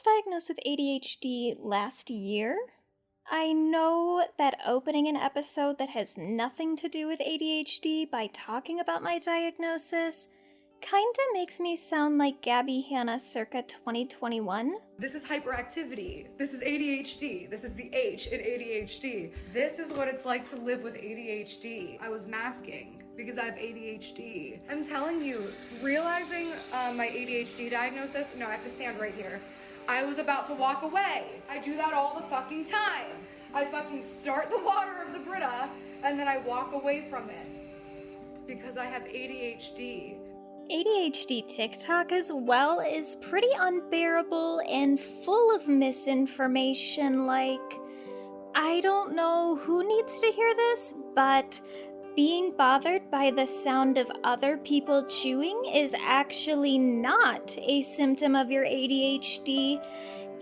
was diagnosed with ADHD last year. I know that opening an episode that has nothing to do with ADHD by talking about my diagnosis kinda makes me sound like Gabby Hanna circa 2021. This is hyperactivity. This is ADHD. This is the H in ADHD. This is what it's like to live with ADHD. I was masking because I have ADHD. I'm telling you, realizing my ADHD diagnosis, no, I have to stand right here. I was about to walk away. I do that all the fucking time. I fucking start the water of the Brita and then I walk away from it because I have ADHD. ADHD TikTok as well is pretty unbearable and full of misinformation. Like, I don't know who needs to hear this, but being bothered by the sound of other people chewing is actually not a symptom of your ADHD.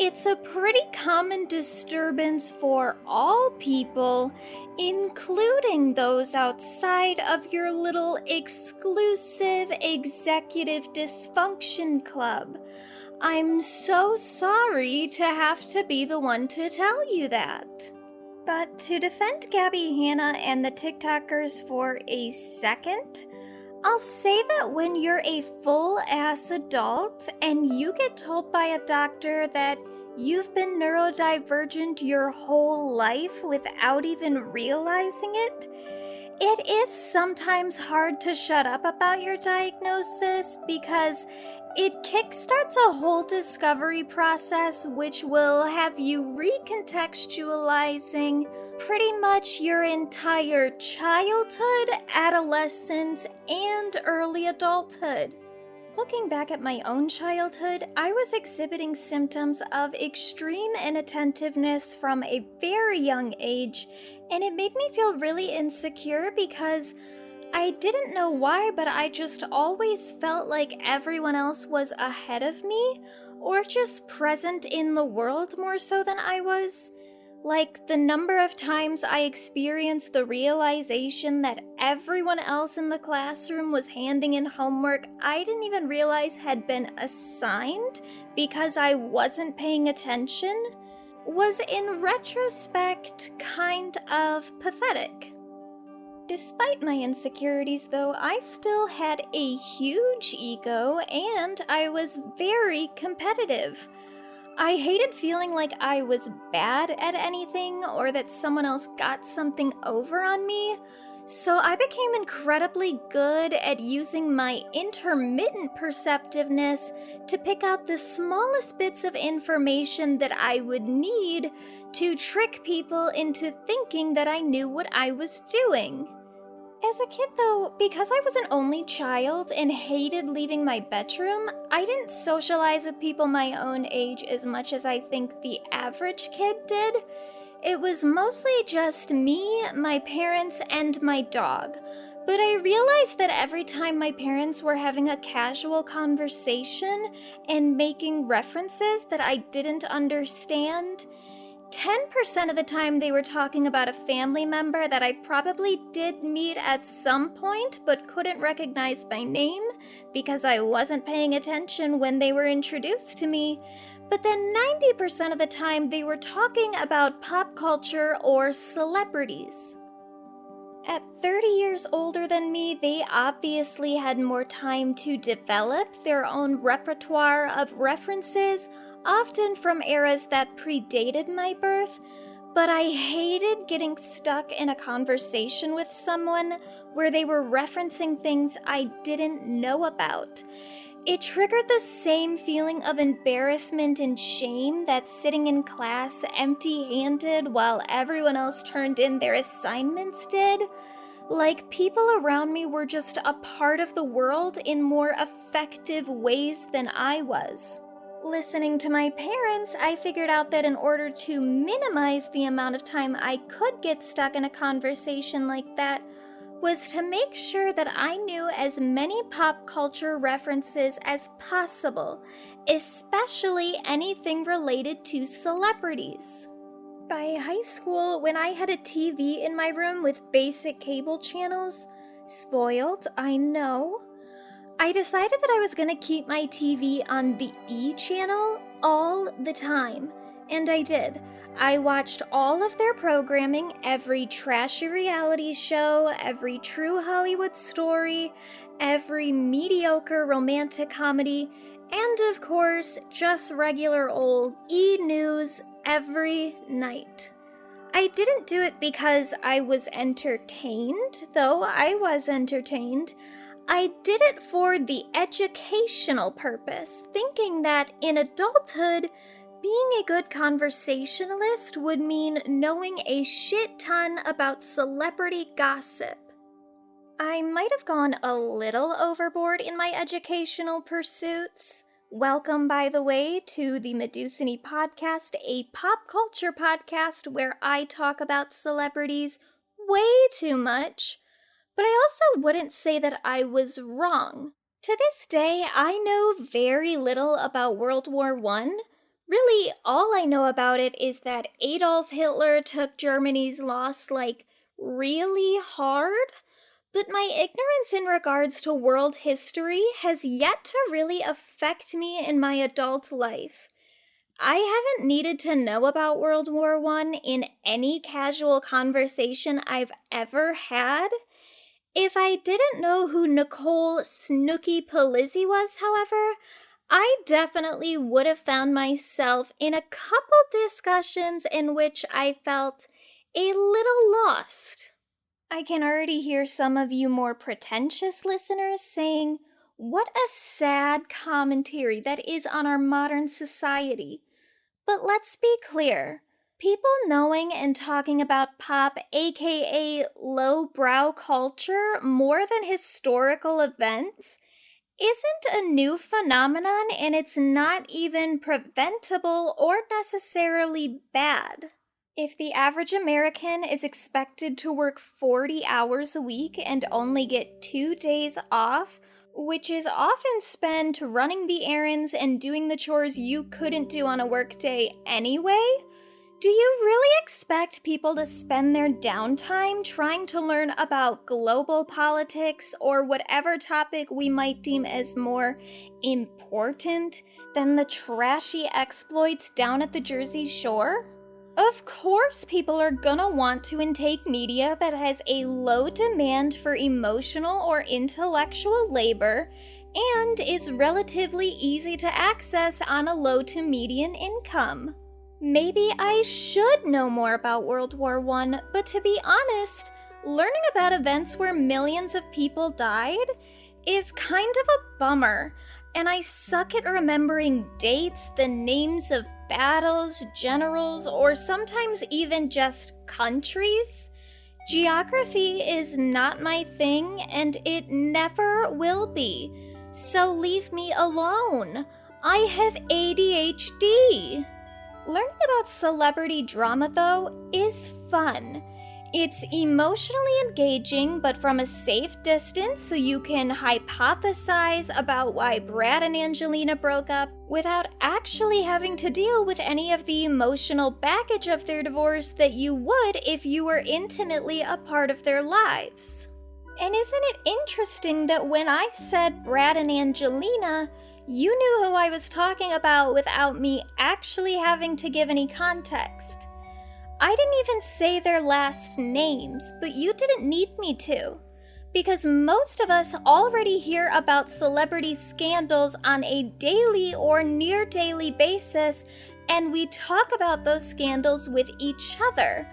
It's a pretty common disturbance for all people, including those outside of your little exclusive executive dysfunction club. I'm so sorry to have to be the one to tell you that. But to defend Gabby Hanna and the TikTokers for a second, I'll say that when you're a full-ass adult and you get told by a doctor that you've been neurodivergent your whole life without even realizing it, it is sometimes hard to shut up about your diagnosis because it kickstarts a whole discovery process which will have you recontextualizing pretty much your entire childhood, adolescence, and early adulthood. Looking back at my own childhood, I was exhibiting symptoms of extreme inattentiveness from a very young age, and it made me feel really insecure because I didn't know why, but I just always felt like everyone else was ahead of me, or just present in the world more so than I was. Like, the number of times I experienced the realization that everyone else in the classroom was handing in homework I didn't even realize had been assigned because I wasn't paying attention was, in retrospect, kind of pathetic. Despite my insecurities, though, I still had a huge ego and I was very competitive. I hated feeling like I was bad at anything or that someone else got something over on me, so I became incredibly good at using my intermittent perceptiveness to pick out the smallest bits of information that I would need to trick people into thinking that I knew what I was doing. As a kid, though, because I was an only child and hated leaving my bedroom, I didn't socialize with people my own age as much as I think the average kid did. It was mostly just me, my parents, and my dog. But I realized that every time my parents were having a casual conversation and making references that I didn't understand, 10% of the time they were talking about a family member that I probably did meet at some point but couldn't recognize by name because I wasn't paying attention when they were introduced to me. But then 90% of the time they were talking about pop culture or celebrities. At 30 years older than me, they obviously had more time to develop their own repertoire of references, often from eras that predated my birth, but I hated getting stuck in a conversation with someone where they were referencing things I didn't know about. It triggered the same feeling of embarrassment and shame that sitting in class empty-handed while everyone else turned in their assignments did. Like, people around me were just a part of the world in more effective ways than I was. Listening to my parents, I figured out that in order to minimize the amount of time I could get stuck in a conversation like that was to make sure that I knew as many pop culture references as possible, especially anything related to celebrities. By high school, when I had a TV in my room with basic cable channels, spoiled, I know, I decided that I was going to keep my TV on the E channel, all the time. And I did. I watched all of their programming, every trashy reality show, every true Hollywood story, every mediocre romantic comedy, and of course, just regular old E-News every night. I didn't do it because I was entertained, though I was entertained. I did it for the educational purpose, thinking that in adulthood, being a good conversationalist would mean knowing a shit ton about celebrity gossip. I might have gone a little overboard in my educational pursuits. Welcome, by the way, to the Medusone podcast, a pop culture podcast where I talk about celebrities way too much. But I also wouldn't say that I was wrong. To this day, I know very little about World War I. Really, all I know about it is that Adolf Hitler took Germany's loss, really hard. But my ignorance in regards to world history has yet to really affect me in my adult life. I haven't needed to know about World War I in any casual conversation I've ever had. If I didn't know who Nicole Snooki Polizzi was, however, I definitely would have found myself in a couple discussions in which I felt a little lost. I can already hear some of you more pretentious listeners saying, "What a sad commentary that is on our modern society." But let's be clear. People knowing and talking about pop, aka lowbrow culture, more than historical events, isn't a new phenomenon, and it's not even preventable or necessarily bad. If the average American is expected to work 40 hours a week and only get 2 days off, which is often spent running the errands and doing the chores you couldn't do on a workday anyway, do you really expect people to spend their downtime trying to learn about global politics or whatever topic we might deem as more important than the trashy exploits down at the Jersey Shore? Of course, people are gonna want to intake media that has a low demand for emotional or intellectual labor and is relatively easy to access on a low to median income. Maybe I should know more about World War I, but to be honest, learning about events where millions of people died is kind of a bummer, and I suck at remembering dates, the names of battles, generals, or sometimes even just countries. Geography is not my thing, and it never will be, so leave me alone. I have ADHD. Learning about celebrity drama, though, is fun. It's emotionally engaging, but from a safe distance, so you can hypothesize about why Brad and Angelina broke up without actually having to deal with any of the emotional baggage of their divorce that you would if you were intimately a part of their lives. And isn't it interesting that when I said Brad and Angelina, you knew who I was talking about without me actually having to give any context? I didn't even say their last names, but you didn't need me to, because most of us already hear about celebrity scandals on a daily or near daily basis, and we talk about those scandals with each other.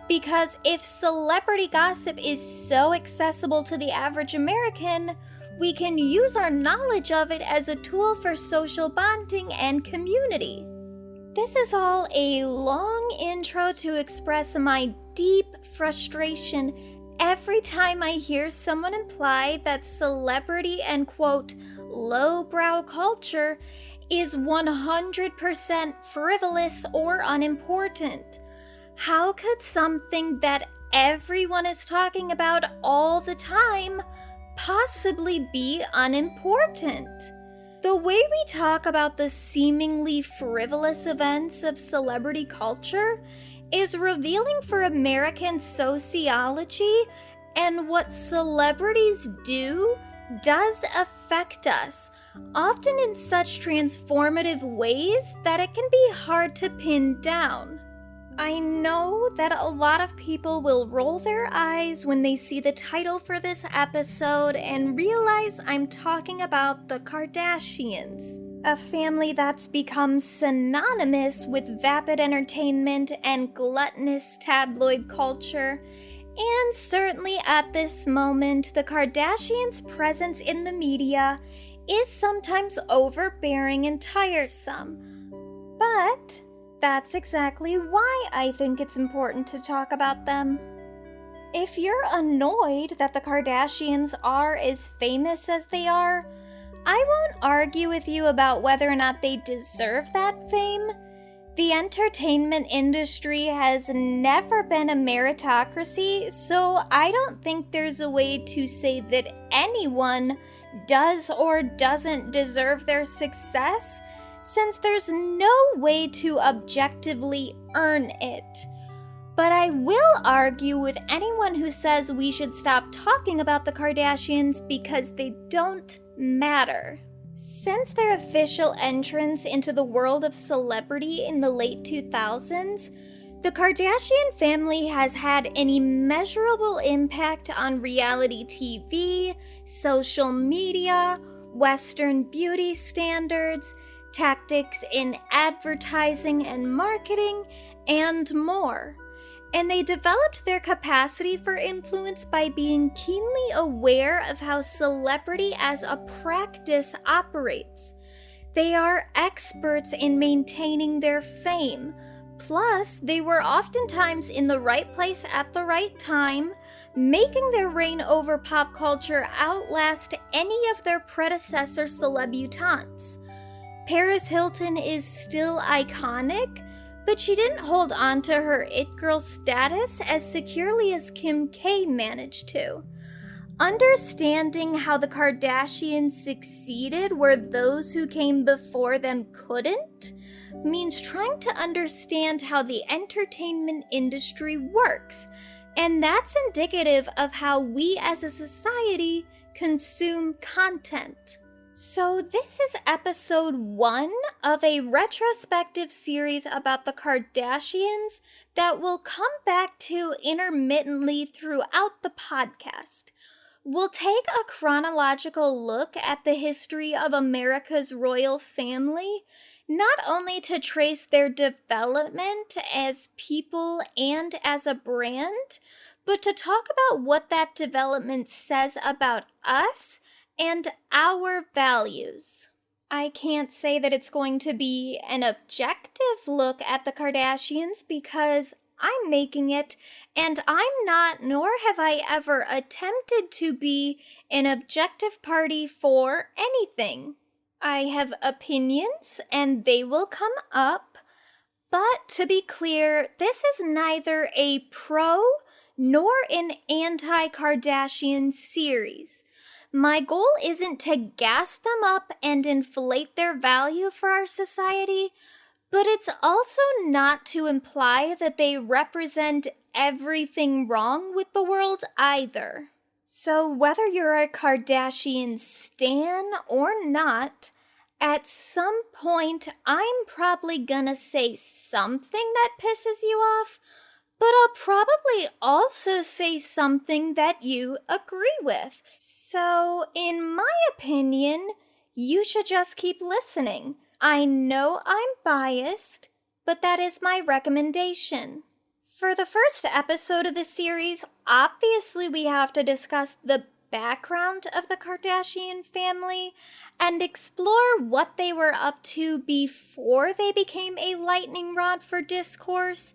Because if celebrity gossip is so accessible to the average American, we can use our knowledge of it as a tool for social bonding and community. This is all a long intro to express my deep frustration every time I hear someone imply that celebrity and quote, lowbrow culture is 100% frivolous or unimportant. How could something that everyone is talking about all the time possibly be unimportant? The way we talk about the seemingly frivolous events of celebrity culture is revealing for American sociology, and what celebrities do does affect us, often in such transformative ways that it can be hard to pin down. I know that a lot of people will roll their eyes when they see the title for this episode and realize I'm talking about the Kardashians, a family that's become synonymous with vapid entertainment and gluttonous tabloid culture. And certainly at this moment, the Kardashians' presence in the media is sometimes overbearing and tiresome. But that's exactly why I think it's important to talk about them. If you're annoyed that the Kardashians are as famous as they are, I won't argue with you about whether or not they deserve that fame. The entertainment industry has never been a meritocracy, so I don't think there's a way to say that anyone does or doesn't deserve their success, since there's no way to objectively earn it. But I will argue with anyone who says we should stop talking about the Kardashians because they don't matter. Since their official entrance into the world of celebrity in the late 2000s, the Kardashian family has had an immeasurable impact on reality TV, social media, Western beauty standards, tactics in advertising and marketing, and more. And they developed their capacity for influence by being keenly aware of how celebrity as a practice operates. They are experts in maintaining their fame. Plus, they were oftentimes in the right place at the right time, making their reign over pop culture outlast any of their predecessor celebutants. Paris Hilton is still iconic, but she didn't hold on to her it girl status as securely as Kim K managed to. Understanding how the Kardashians succeeded where those who came before them couldn't means trying to understand how the entertainment industry works, and that's indicative of how we as a society consume content. So this is episode 1 of a retrospective series about the Kardashians that we'll come back to intermittently throughout the podcast. We'll take a chronological look at the history of America's royal family, not only to trace their development as people and as a brand, but to talk about what that development says about us and our values. I can't say that it's going to be an objective look at the Kardashians because I'm making it, and I'm not, nor have I ever attempted to be, an objective party for anything. I have opinions, and they will come up, but to be clear, this is neither a pro nor an anti-Kardashian series. My goal isn't to gas them up and inflate their value for our society, but it's also not to imply that they represent everything wrong with the world either. So whether you're a Kardashian stan or not, at some point I'm probably gonna say something that pisses you off, but I'll probably also say something that you agree with. So, in my opinion, you should just keep listening. I know I'm biased, but that is my recommendation. For the first episode of the series, obviously we have to discuss the background of the Kardashian family and explore what they were up to before they became a lightning rod for discourse.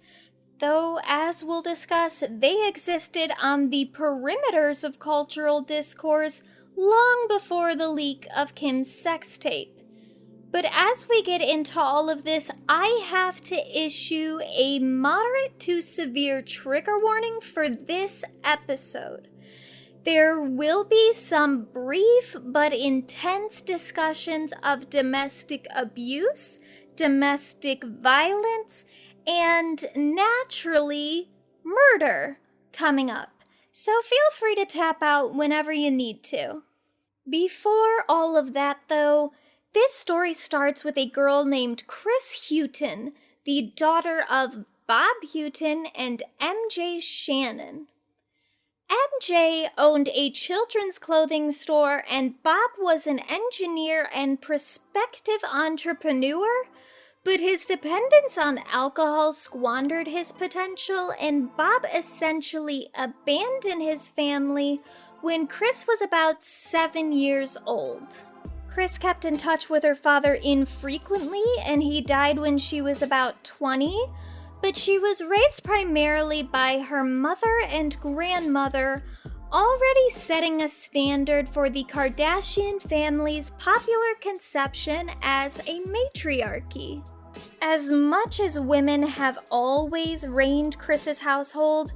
Though, as we'll discuss, they existed on the perimeters of cultural discourse long before the leak of Kim's sex tape. But as we get into all of this, I have to issue a moderate to severe trigger warning for this episode. There will be some brief but intense discussions of domestic abuse, domestic violence, and naturally, murder coming up. So feel free to tap out whenever you need to. Before all of that, though, this story starts with a girl named Kris Hewton, the daughter of Bob Hewton and MJ Shannon. MJ owned a children's clothing store, and Bob was an engineer and prospective entrepreneur, but his dependence on alcohol squandered his potential, and Bob essentially abandoned his family when Kris was about 7 years old. Kris kept in touch with her father infrequently, and he died when she was about 20, but she was raised primarily by her mother and grandmother, already setting a standard for the Kardashian family's popular conception as a matriarchy. As much as women have always reigned Kris's household,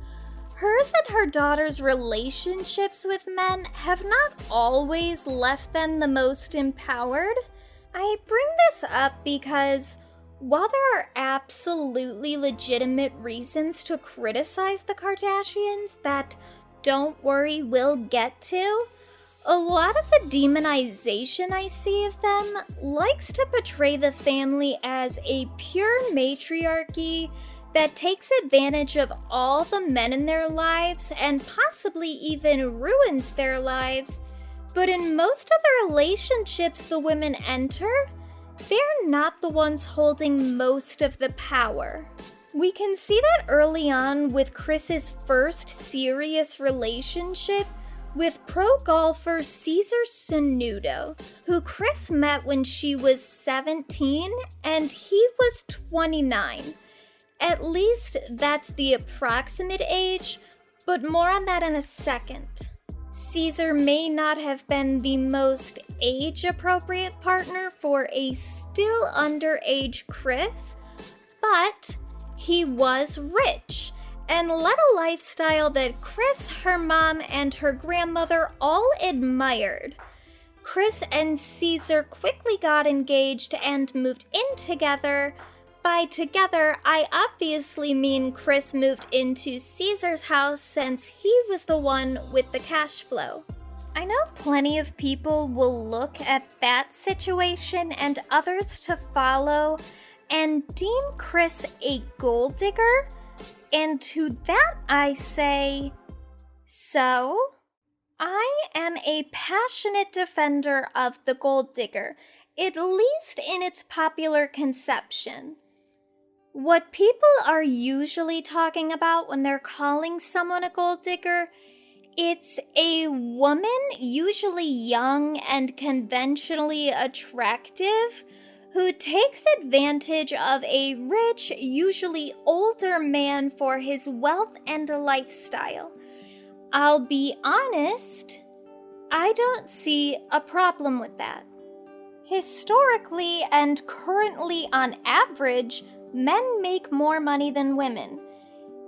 hers and her daughter's relationships with men have not always left them the most empowered. I bring this up because while there are absolutely legitimate reasons to criticize the Kardashians that, don't worry, we'll get to, a lot of the demonization I see of them likes to portray the family as a pure matriarchy that takes advantage of all the men in their lives and possibly even ruins their lives. But in most of the relationships the women enter, they're not the ones holding most of the power. We can see that early on with Kris's first serious relationship with pro golfer Cesar Sanudo, who Kris met when she was 17 and he was 29. At least that's the approximate age, but more on that in a second. Caesar may not have been the most age-appropriate partner for a still underage Kris, but he was rich and led a lifestyle that Kris, her mom, and her grandmother all admired. Kris and Caesar quickly got engaged and moved in together. By together, I obviously mean Kris moved into Caesar's house since he was the one with the cash flow. I know plenty of people will look at that situation and others to follow and deem Kris a gold digger, and to that I say, so? I am a passionate defender of the gold digger, at least in its popular conception. What people are usually talking about when they're calling someone a gold digger, it's a woman, usually young and conventionally attractive, who takes advantage of a rich, usually older man for his wealth and lifestyle. I'll be honest, I don't see a problem with that. Historically and currently on average, men make more money than women.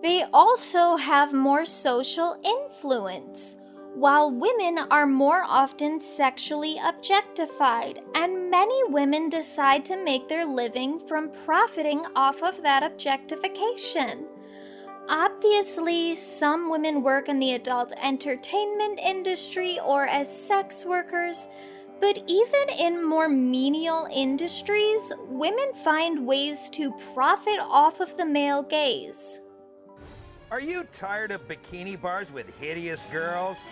They also have more social influence, while women are more often sexually objectified, and many women decide to make their living from profiting off of that objectification. Obviously, some women work in the adult entertainment industry or as sex workers, but even in more menial industries, women find ways to profit off of the male gaze. Are you tired of bikini bars with hideous girls?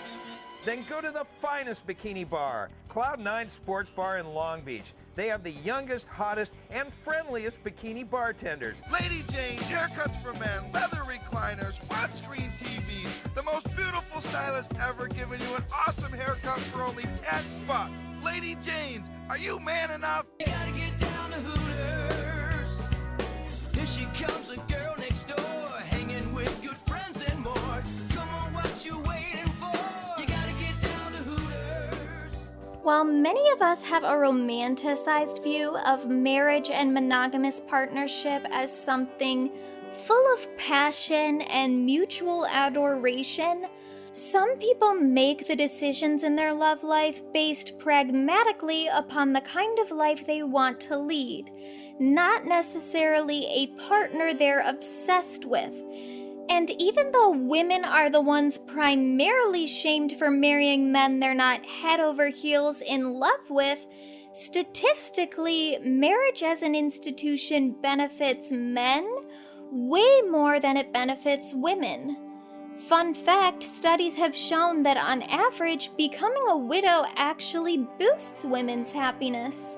Then go to the finest bikini bar, Cloud9 Sports Bar in Long Beach. They have the youngest, hottest, and friendliest bikini bartenders. Lady Jane's, haircuts for men, leather recliners, flat screen TVs, the most beautiful stylist ever giving you an awesome haircut for only $10. Lady Jane's, are you man enough? You gotta get down to Hooters. Here she comes, a girl next door, hanging with good friends and more. Come on, what you waiting for? You gotta get down to Hooters. While many of us have a romanticized view of marriage and monogamous partnership as something full of passion and mutual adoration, some people make the decisions in their love life based pragmatically upon the kind of life they want to lead, not necessarily a partner they're obsessed with. And even though women are the ones primarily shamed for marrying men they're not head over heels in love with, statistically, marriage as an institution benefits men way more than it benefits women. Fun fact, studies have shown that on average, becoming a widow actually boosts women's happiness.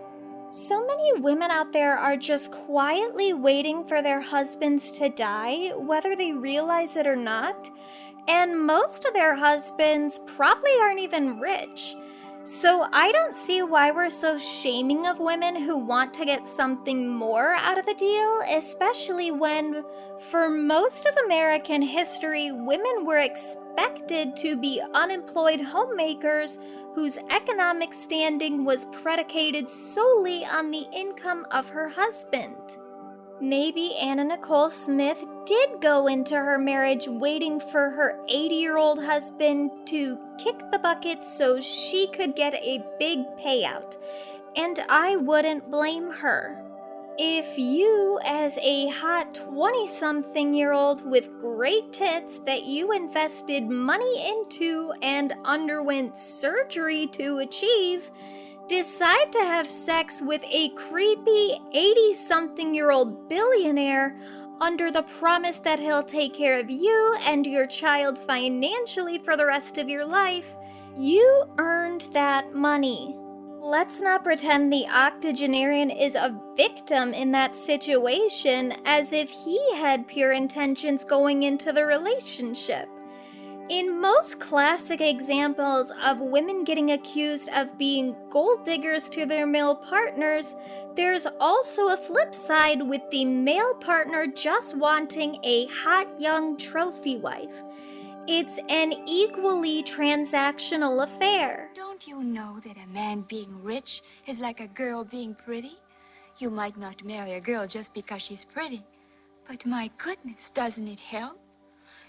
So many women out there are just quietly waiting for their husbands to die, whether they realize it or not, and most of their husbands probably aren't even rich. So I don't see why we're so shaming of women who want to get something more out of the deal, especially when, for most of American history, women were expected to be unemployed homemakers whose economic standing was predicated solely on the income of her husband. Maybe Anna Nicole Smith did go into her marriage waiting for her 80-year-old husband to kick the bucket so she could get a big payout, and I wouldn't blame her. If you, as a hot 20-something-year-old with great tits that you invested money into and underwent surgery to achieve, decide to have sex with a creepy 80-something-year-old billionaire under the promise that he'll take care of you and your child financially for the rest of your life, you earned that money. Let's not pretend the octogenarian is a victim in that situation as if he had pure intentions going into the relationship. In most classic examples of women getting accused of being gold diggers to their male partners, there's also a flip side with the male partner just wanting a hot young trophy wife. It's an equally transactional affair. Don't you know that a man being rich is like a girl being pretty? You might not marry a girl just because she's pretty, but my goodness, doesn't it help?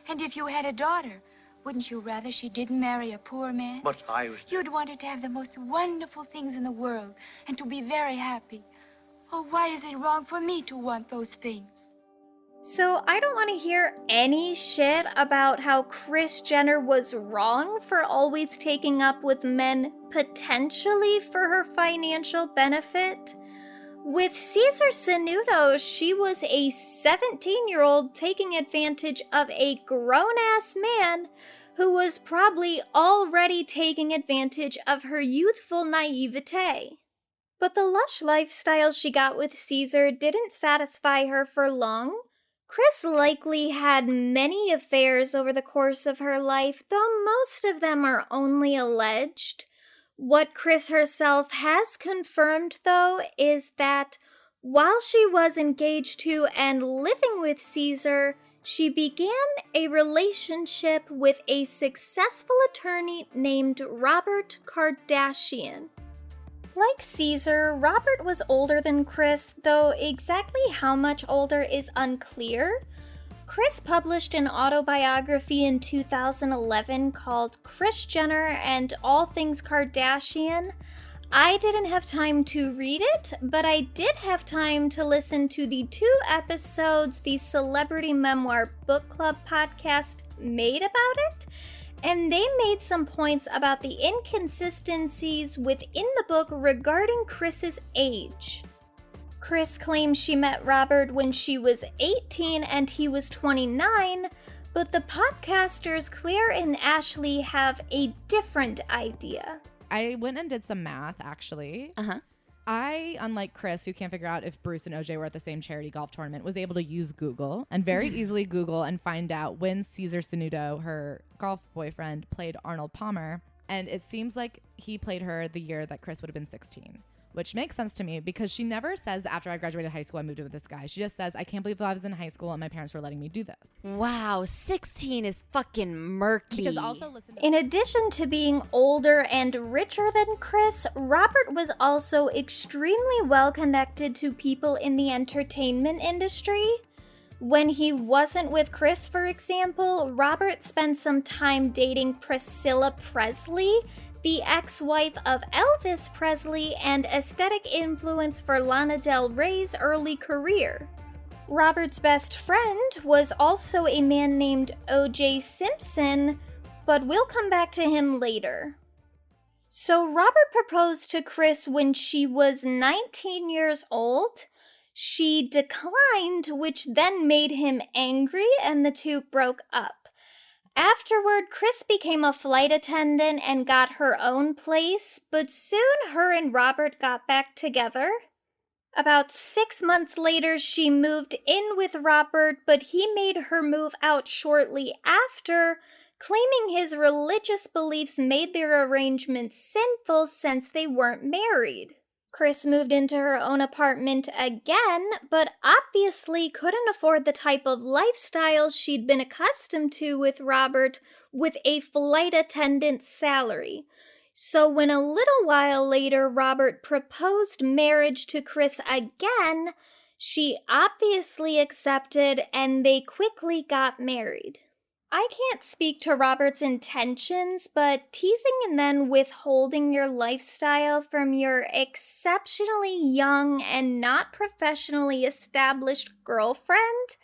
And if you had a daughter, wouldn't you rather she didn't marry a poor man? But You'd want her to have the most wonderful things in the world and to be very happy. Oh, why is it wrong for me to want those things? So I don't want to hear any shit about how Kris Jenner was wrong for always taking up with men potentially for her financial benefit. With Cesar Sanudo, she was a 17-year-old taking advantage of a grown-ass man who was probably already taking advantage of her youthful naivete. But the lush lifestyle she got with Cesar didn't satisfy her for long. Kris likely had many affairs over the course of her life, though most of them are only alleged. What Kris herself has confirmed, though, is that while she was engaged to and living with Cesar, she began a relationship with a successful attorney named Robert Kardashian. Like Cesar, Robert was older than Kris, though exactly how much older is unclear. Kris published an autobiography in 2011 called Kris Jenner and All Things Kardashian. I didn't have time to read it, but I did have time to listen to the 2 episodes the Celebrity Memoir Book Club podcast made about it, and they made some points about the inconsistencies within the book regarding Kris's age. Kris claims she met Robert when she was 18 and he was 29, but the podcasters Claire and Ashley have a different idea. I went and did some math, actually. I, unlike Kris, who can't figure out if Bruce and OJ were at the same charity golf tournament, was able to use Google and very easily Google and find out when Cesar Sanudo, her golf boyfriend, played Arnold Palmer. And it seems like he played her the year that Kris would have been 16, which makes sense to me because she never says, after I graduated high school, I moved in with this guy. She just says, I can't believe I was in high school and my parents were letting me do this. Wow, 16 is fucking murky. Because also, listen to In addition to being older and richer than Kris, Robert was also extremely well connected to people in the entertainment industry. When he wasn't with Kris, for example, Robert spent some time dating Priscilla Presley, the ex-wife of Elvis Presley and aesthetic influence for Lana Del Rey's early career. Robert's best friend was also a man named O.J. Simpson, but we'll come back to him later. So Robert proposed to Kris when she was 19 years old. She declined, which then made him angry, and the two broke up. Afterward, Kris became a flight attendant and got her own place, but soon her and Robert got back together. About 6 months later, she moved in with Robert, but he made her move out shortly after, claiming his religious beliefs made their arrangement sinful since they weren't married. Kris moved into her own apartment again, but obviously couldn't afford the type of lifestyle she'd been accustomed to with Robert with a flight attendant's salary. So when a little while later Robert proposed marriage to Kris again, she obviously accepted and they quickly got married. I can't speak to Robert's intentions, but teasing and then withholding your lifestyle from your exceptionally young and not professionally established girlfriend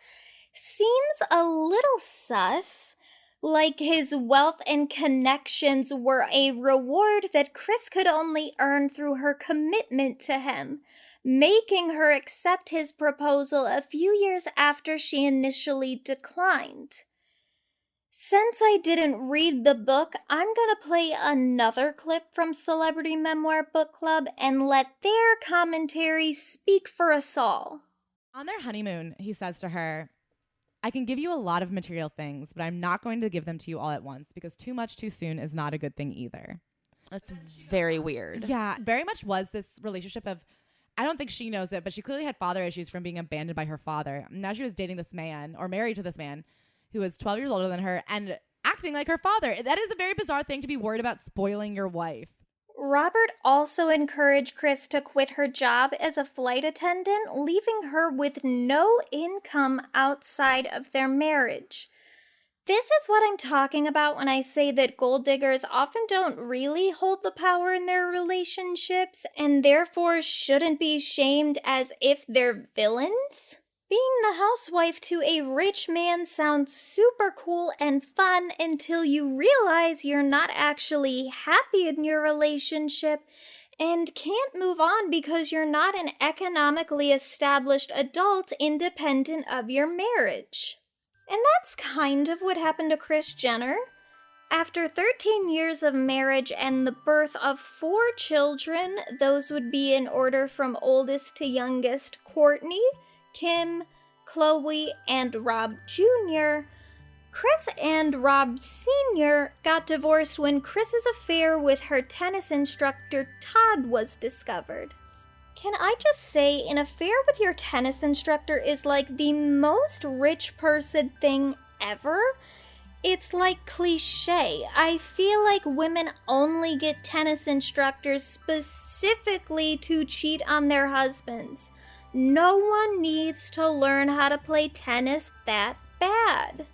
seems a little sus. Like his wealth and connections were a reward that Kris could only earn through her commitment to him, making her accept his proposal a few years after she initially declined. Since I didn't read the book, I'm gonna play another clip from Celebrity Memoir Book Club and let their commentary speak for us all. On their honeymoon, he says to her, I can give you a lot of material things, but I'm not going to give them to you all at once because too much too soon is not a good thing either. That's very weird. Yeah, very much was this relationship of, I don't think she knows it, but she clearly had father issues from being abandoned by her father. Now she was dating this man, or married to this man, who was 12 years older than her and acting like her father. That is a very bizarre thing to be worried about spoiling your wife. Robert also encouraged Kris to quit her job as a flight attendant, leaving her with no income outside of their marriage. This is what I'm talking about when I say that gold diggers often don't really hold the power in their relationships and therefore shouldn't be shamed as if they're villains. Being the housewife to a rich man sounds super cool and fun until you realize you're not actually happy in your relationship and can't move on because you're not an economically established adult independent of your marriage. And that's kind of what happened to Kris Jenner. After 13 years of marriage and the birth of 4 children, those would be in order from oldest to youngest, Kourtney, Kim, Khloe, and Rob Jr., Kris and Rob Sr. got divorced when Kris's affair with her tennis instructor Todd was discovered. Can I just say, an affair with your tennis instructor is like the most rich person thing ever? It's like cliche. I feel like women only get tennis instructors specifically to cheat on their husbands. No one needs to learn how to play tennis that bad.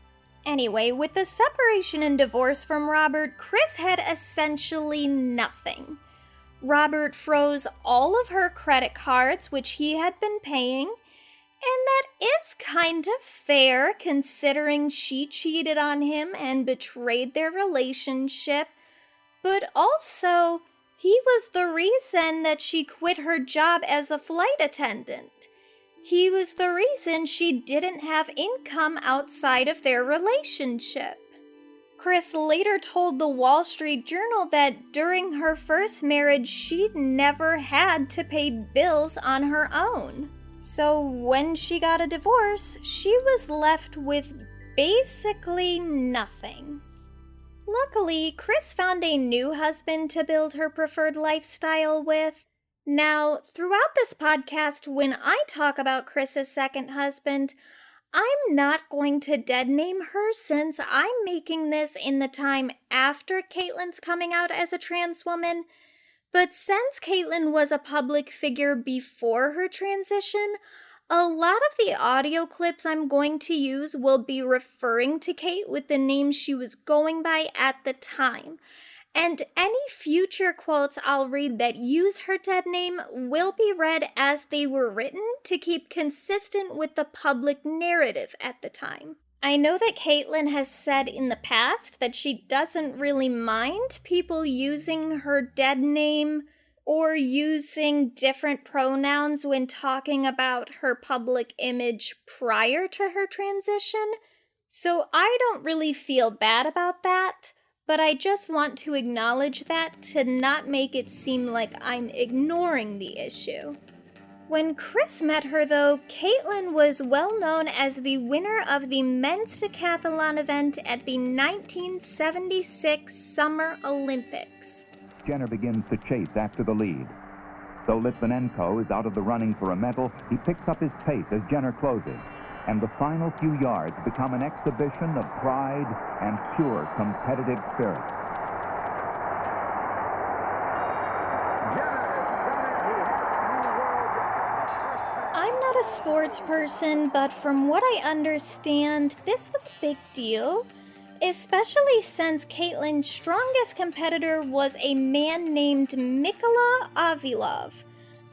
Anyway, with the separation and divorce from Robert, Kris had essentially nothing. Robert froze all of her credit cards, which he had been paying, and that is kind of fair considering she cheated on him and betrayed their relationship, but also he was the reason that she quit her job as a flight attendant. He was the reason she didn't have income outside of their relationship. Kris later told the Wall Street Journal that during her first marriage, she'd never had to pay bills on her own. So when she got a divorce, she was left with basically nothing. Luckily, Kris found a new husband to build her preferred lifestyle with. Now, throughout this podcast, when I talk about Kris's second husband, I'm not going to dead name her since I'm making this in the time after Caitlyn's coming out as a trans woman. But since Caitlyn was a public figure before her transition, a lot of the audio clips I'm going to use will be referring to Kate with the name she was going by at the time. And any future quotes I'll read that use her dead name will be read as they were written to keep consistent with the public narrative at the time. I know that Caitlyn has said in the past that she doesn't really mind people using her dead name or using different pronouns when talking about her public image prior to her transition, so I don't really feel bad about that, but I just want to acknowledge that to not make it seem like I'm ignoring the issue. When Kris met her, though, Caitlyn was well known as the winner of the men's decathlon event at the 1976 Summer Olympics. Jenner begins to chase after the lead. Though Litvinenko is out of the running for a medal, he picks up his pace as Jenner closes, and the final few yards become an exhibition of pride and pure competitive spirit. I'm not a sports person, but from what I understand, this was a big deal, especially since Caitlyn's strongest competitor was a man named Mykola Avilov.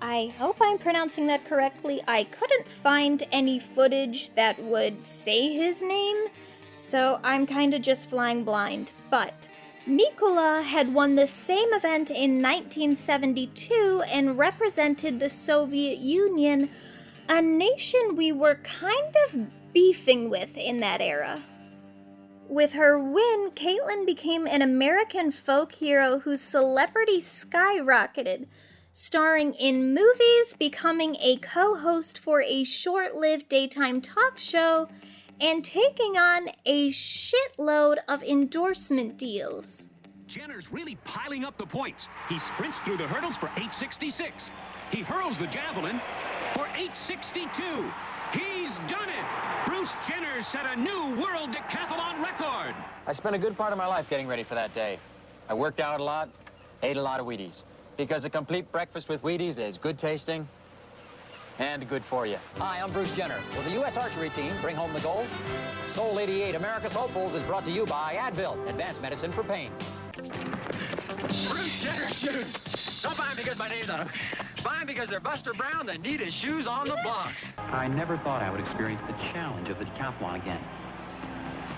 I hope I'm pronouncing that correctly. I couldn't find any footage that would say his name, so I'm kinda just flying blind. But Mykola had won the same event in 1972 and represented the Soviet Union, a nation we were kind of beefing with in that era. With her win, Caitlyn became an American folk hero whose celebrity skyrocketed, starring in movies, becoming a co-host for a short-lived daytime talk show, and taking on a shitload of endorsement deals. Jenner's really piling up the points. He sprints through the hurdles for 8:66. He hurls the javelin for 8:62. He's done it! Bruce Jenner set a new world decathlon record! I spent a good part of my life getting ready for that day. I worked out a lot, ate a lot of Wheaties. Because a complete breakfast with Wheaties is good tasting and good for you. Hi, I'm Bruce Jenner. Will the U.S. archery team bring home the gold? Soul 88, America's Hopefuls is brought to you by Advil, advanced medicine for pain. Bruce Jenner shoes! Don't buy them because my name's on them. Buy them because they're Buster Brown, the neatest shoes on the blocks. I never thought I would experience the challenge of the decathlon again.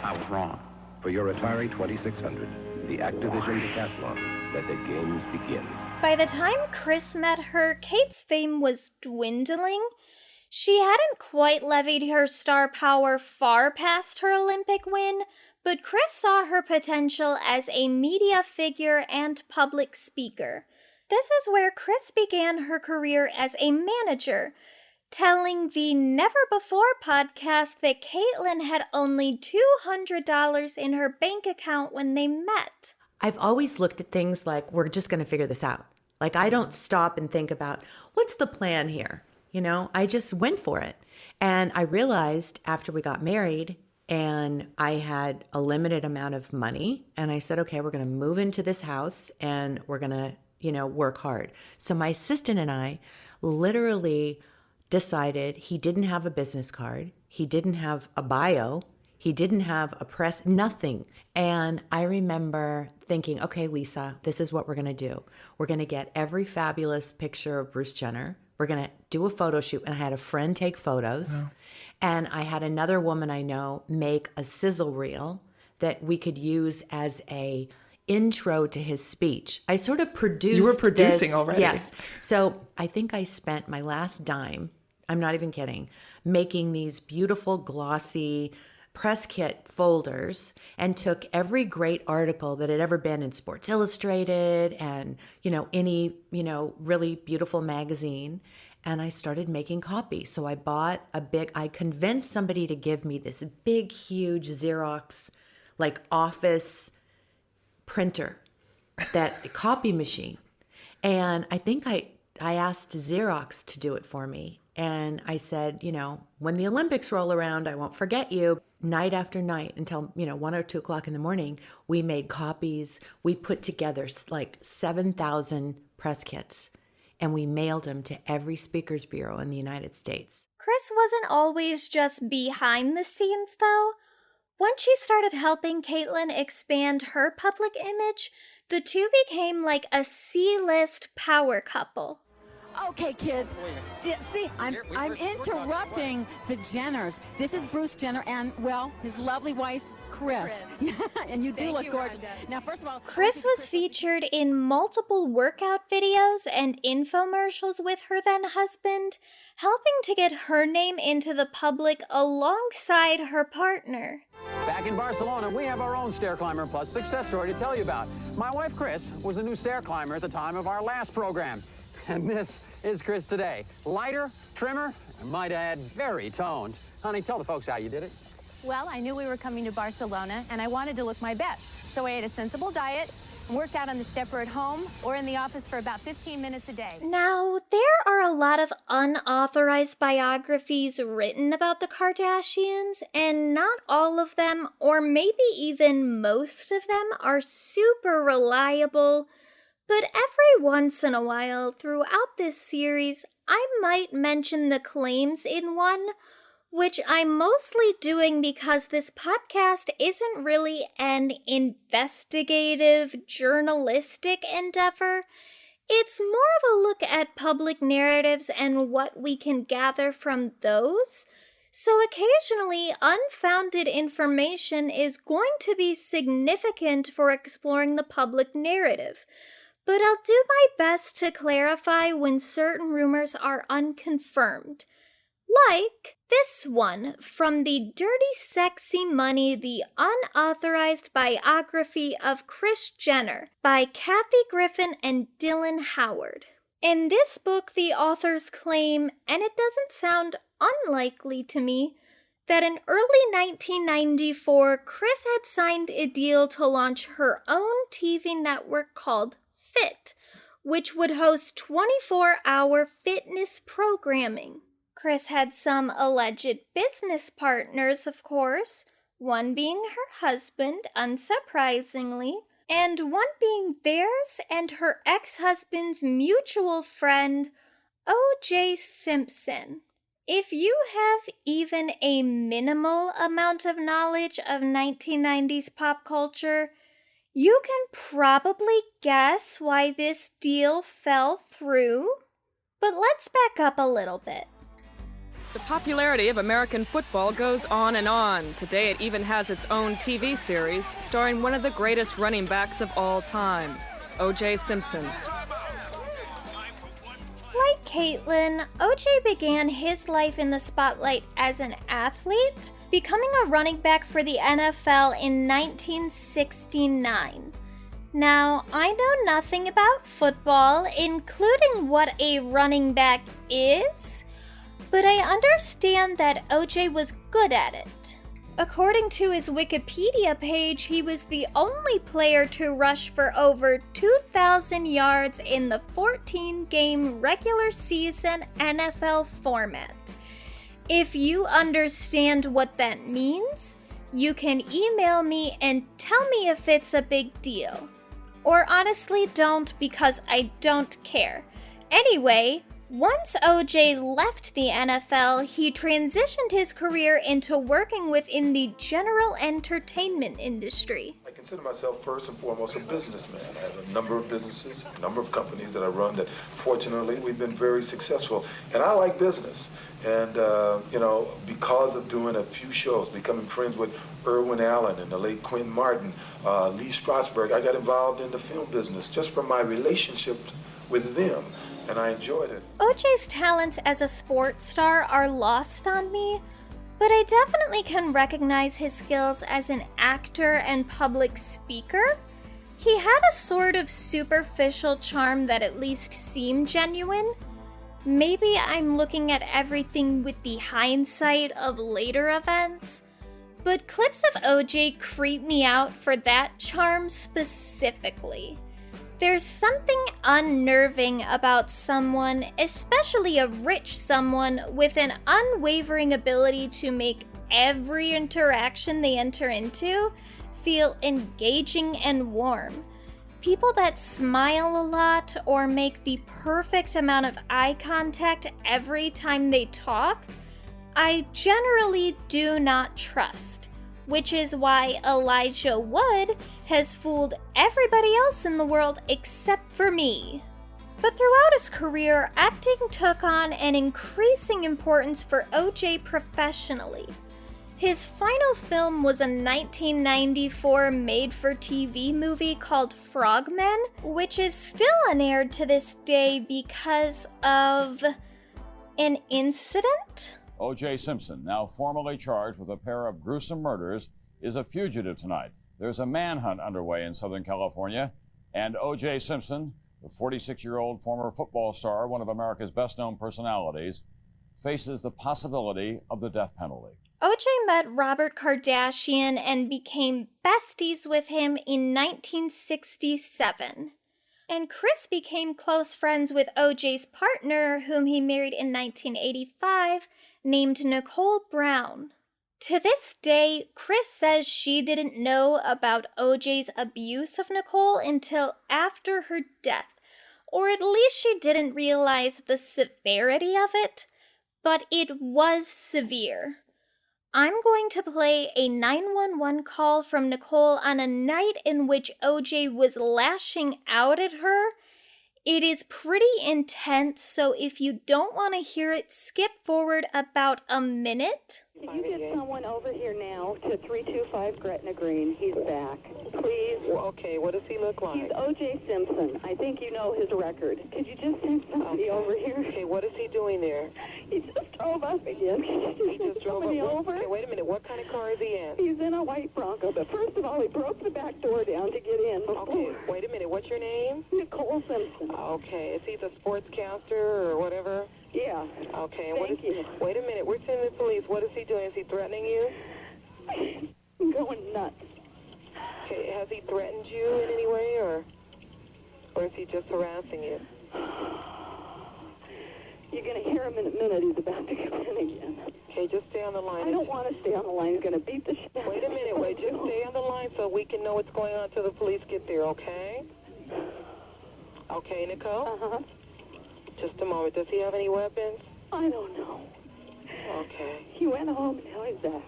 I was wrong. For your Atari 2600, the Activision Decathlon, let the games begin. By the time Kris met her, Kate's fame was dwindling. She hadn't quite levied her star power far past her Olympic win, but Kris saw her potential as a media figure and public speaker. This is where Kris began her career as a manager, telling the Never Before podcast that Caitlyn had only $200 in her bank account when they met. I've always looked at things like, we're just going to figure this out. Like, I don't stop and think about, what's the plan here? You know, I just went for it. And I realized after we got married and I had a limited amount of money, and I said, okay, we're going to move into this house and we're going to, work hard. So my assistant and I literally decided he didn't have a business card. He didn't have a bio. He didn't have a press, nothing. And I remember thinking, okay, Lisa, this is what we're going to do. We're going to get every fabulous picture of Bruce Jenner. We're going to do a photo shoot. And I had a friend take photos. Wow. And I had another woman I know make a sizzle reel that we could use as a intro to his speech. I sort of produced. You were producing this, already. Yes. So I think I spent my last dime, I'm not even kidding, making these beautiful glossy press kit folders and took every great article that had ever been in Sports Illustrated and, any, really beautiful magazine. And I started making copies. So I bought I convinced somebody to give me this big, huge Xerox, office printer, that copy machine. And I think I asked Xerox to do it for me. And I said, when the Olympics roll around, I won't forget you. Night after night until, 1 or 2 o'clock in the morning, we made copies. We put together 7,000 press kits, and we mailed them to every speakers bureau in the United States. Kris wasn't always just behind the scenes, though. Once she started helping Caitlyn expand her public image, the two became like a C-list power couple. Okay, kids. See, I'm interrupting the Jenners. This is Bruce Jenner and, well, his lovely wife, Kris. And you do look gorgeous. Now, first of all, Kris was featured in multiple workout videos and infomercials with her then husband, helping to get her name into the public alongside her partner. Back in Barcelona, we have our own stair climber plus success story to tell you about. My wife, Kris, was a new stair climber at the time of our last program. And this is Kris today. Lighter, trimmer, and might add, very toned. Honey, tell the folks how you did it. Well, I knew we were coming to Barcelona, and I wanted to look my best. So I ate a sensible diet and worked out on the stepper at home or in the office for about 15 minutes a day. Now, there are a lot of unauthorized biographies written about the Kardashians, and not all of them, or maybe even most of them, are super reliable. But every once in a while throughout this series, I might mention the claims in one, which I'm mostly doing because this podcast isn't really an investigative, journalistic endeavor. It's more of a look at public narratives and what we can gather from those. So occasionally, unfounded information is going to be significant for exploring the public narrative. But I'll do my best to clarify when certain rumors are unconfirmed. Like this one from the Dirty Sexy Money, the unauthorized biography of Kris Jenner by Kathy Griffin and Dylan Howard. In this book, the authors claim, and it doesn't sound unlikely to me, that in early 1994, Kris had signed a deal to launch her own TV network called Fit, which would host 24-hour fitness programming. Kris had some alleged business partners, of course, one being her husband, unsurprisingly, and one being theirs and her ex-husband's mutual friend, O.J. Simpson. If you have even a minimal amount of knowledge of 1990s pop culture, you can probably guess why this deal fell through. But let's back up a little bit. The popularity of American football goes on and on. Today it even has its own TV series starring one of the greatest running backs of all time, O.J. Simpson. Like Caitlyn, O.J. began his life in the spotlight as an athlete, becoming a running back for the NFL in 1969. Now, I know nothing about football, including what a running back is, but I understand that O.J. was good at it. According to his Wikipedia page, he was the only player to rush for over 2,000 yards in the 14-game regular season NFL format. If you understand what that means, you can email me and tell me if it's a big deal. Or honestly don't, because I don't care. Anyway, once O.J. left the NFL, he transitioned his career into working within the general entertainment industry. I consider myself first and foremost a businessman. I have a number of businesses, a number of companies that I run that fortunately we've been very successful. And I like business. And, because of doing a few shows, becoming friends with Irwin Allen and the late Quentin Martin, Lee Strasberg, I got involved in the film business just from my relationship with them. And I enjoyed it. O.J.'s talents as a sports star are lost on me, but I definitely can recognize his skills as an actor and public speaker. He had a sort of superficial charm that at least seemed genuine. Maybe I'm looking at everything with the hindsight of later events, but clips of O.J. creep me out for that charm specifically. There's something unnerving about someone, especially a rich someone, with an unwavering ability to make every interaction they enter into feel engaging and warm. People that smile a lot or make the perfect amount of eye contact every time they talk, I generally do not trust. which is why Elijah Wood has fooled everybody else in the world except for me. But throughout his career, acting took on an increasing importance for O.J. professionally. His final film was a 1994 made-for-TV movie called Frogmen, which is still unaired to this day because of an incident? O.J. Simpson, now formally charged with a pair of gruesome murders, is a fugitive tonight. There's a manhunt underway in Southern California, and O.J. Simpson, the 46-year-old former football star, one of America's best-known personalities, faces the possibility of the death penalty. O.J. met Robert Kardashian and became besties with him in 1967. And Kris became close friends with O.J.'s partner, whom he married in 1985, named Nicole Brown. To this day, Kris says she didn't know about O.J.'s abuse of Nicole until after her death, or at least she didn't realize the severity of it, but it was severe. I'm going to play a 911 call from Nicole on a night in which O.J. was lashing out at her. It is pretty intense, so if you don't want to hear it, skip forward about a minute. Can you get someone over here now to 325 Gretna Green? He's back. Please. Okay, what does he look like? He's O.J. Simpson. I think you know his record. Could you just send somebody over here? Okay, what is he doing there? He just drove up again. He just drove up? Over? Okay, wait a minute. What kind of car is he in? He's in a white Bronco, but first of all, he broke the back door down to get in before. Okay, wait a minute. What's your name? Nicole Simpson. Okay, is he the sportscaster or whatever? Yeah. Okay, Thank you. Wait a minute. We're sending the police. What is he doing? Is he threatening you? I'm going nuts. Okay, has he threatened you in any way, or is he just harassing you? You're going to hear him in a minute. He's about to come in again. Okay, just stay on the line. I don't want to stay on the line. He's going to beat the shit. Wait a minute. Wait, just stay on the line so we can know what's going on until the police get there, okay? Okay, Nicole? Uh-huh. Just a moment. Does he have any weapons? I don't know. Okay. He went home, and now he's back.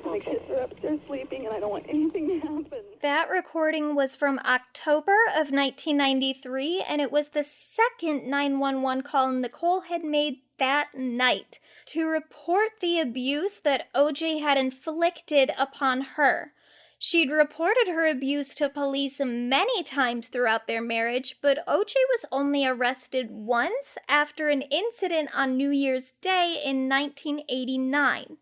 My kids are upstairs sleeping, and I don't want anything to happen. That recording was from October of 1993, and it was the second 911 call Nicole had made that night to report the abuse that O.J. had inflicted upon her. She'd reported her abuse to police many times throughout their marriage, but O.J. was only arrested once after an incident on New Year's Day in 1989.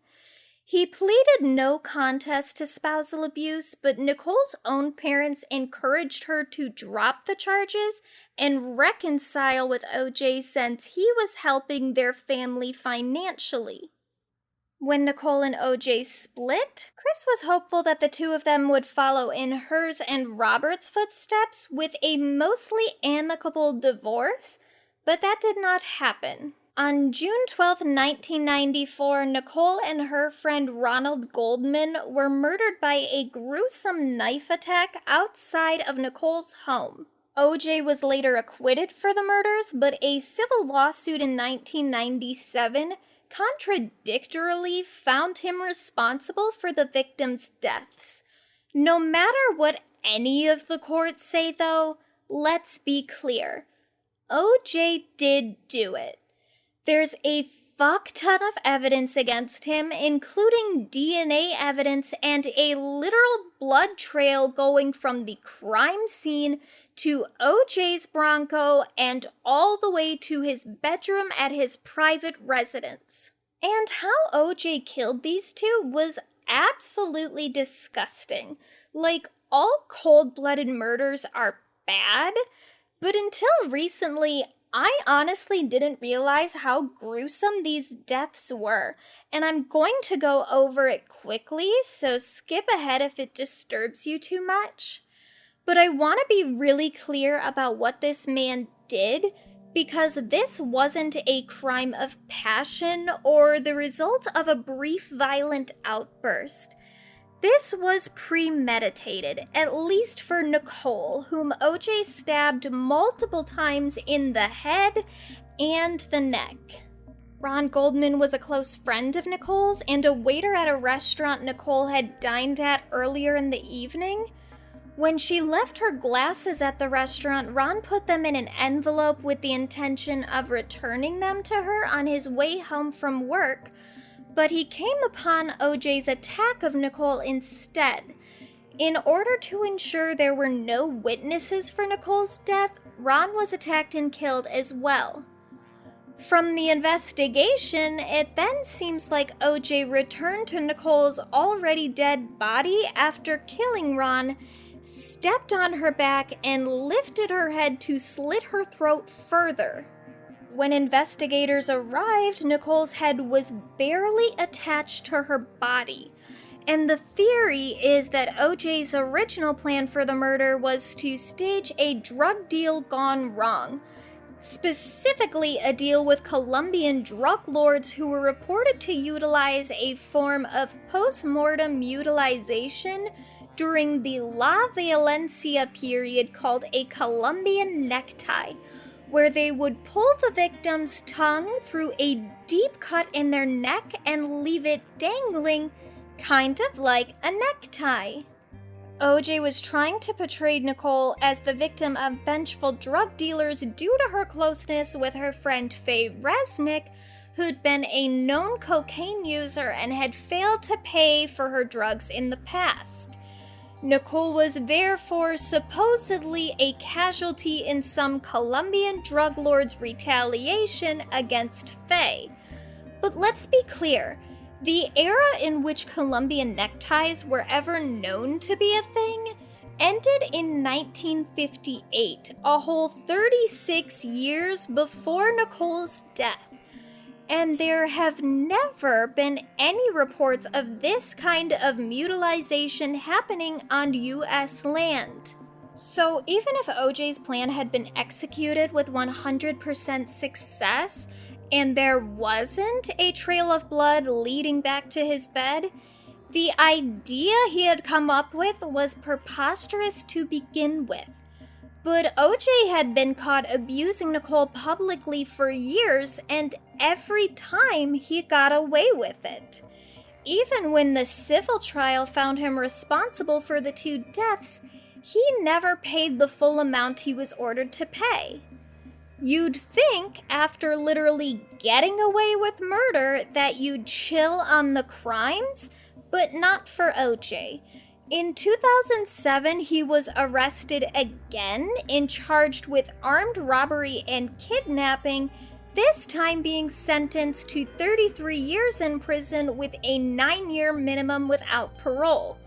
He pleaded no contest to spousal abuse, but Nicole's own parents encouraged her to drop the charges and reconcile with O.J. since he was helping their family financially. When Nicole and O.J. split, Kris was hopeful that the two of them would follow in hers and Robert's footsteps with a mostly amicable divorce, but that did not happen. On June 12, 1994, Nicole and her friend Ronald Goldman were murdered by a gruesome knife attack outside of Nicole's home. O.J. was later acquitted for the murders, but a civil lawsuit in 1997 contradictorily found him responsible for the victims' deaths. No matter what any of the courts say, though, let's be clear. O.J. did do it. There's a fuck ton of evidence against him, including DNA evidence and a literal blood trail going from the crime scene to O.J.'s Bronco and all the way to his bedroom at his private residence. And how O.J. killed these two was absolutely disgusting. Like, all cold-blooded murders are bad, but until recently, I honestly didn't realize how gruesome these deaths were, and I'm going to go over it quickly, so skip ahead if it disturbs you too much. But I want to be really clear about what this man did, because this wasn't a crime of passion or the result of a brief violent outburst. This was premeditated, at least for Nicole, whom O.J. stabbed multiple times in the head and the neck. Ron Goldman was a close friend of Nicole's and a waiter at a restaurant Nicole had dined at earlier in the evening. When she left her glasses at the restaurant, Ron put them in an envelope with the intention of returning them to her on his way home from work, but he came upon OJ's attack of Nicole instead. In order to ensure there were no witnesses for Nicole's death, Ron was attacked and killed as well. From the investigation, it then seems like OJ returned to Nicole's already dead body after killing Ron, stepped on her back, and lifted her head to slit her throat further. When investigators arrived, Nicole's head was barely attached to her body, and the theory is that OJ's original plan for the murder was to stage a drug deal gone wrong, specifically a deal with Colombian drug lords who were reported to utilize a form of post-mortem utilization during the La Violencia period called a Colombian necktie, where they would pull the victim's tongue through a deep cut in their neck and leave it dangling, kind of like a necktie. OJ was trying to portray Nicole as the victim of vengeful drug dealers due to her closeness with her friend Faye Resnick, who'd been a known cocaine user and had failed to pay for her drugs in the past. Nicole was therefore supposedly a casualty in some Colombian drug lord's retaliation against Faye. But let's be clear, the era in which Colombian neckties were ever known to be a thing ended in 1958, a whole 36 years before Nicole's death. And there have never been any reports of this kind of mutilization happening on U.S. land. So even if OJ's plan had been executed with 100% success, and there wasn't a trail of blood leading back to his bed, the idea he had come up with was preposterous to begin with. But OJ had been caught abusing Nicole publicly for years, and every time he got away with it. Even when the civil trial found him responsible for the 2 deaths, he never paid the full amount he was ordered to pay. You'd think, after literally getting away with murder, that you'd chill on the crimes, but not for OJ. In 2007, he was arrested again and charged with armed robbery and kidnapping, this time being sentenced to 33 years in prison with a 9-year minimum without parole.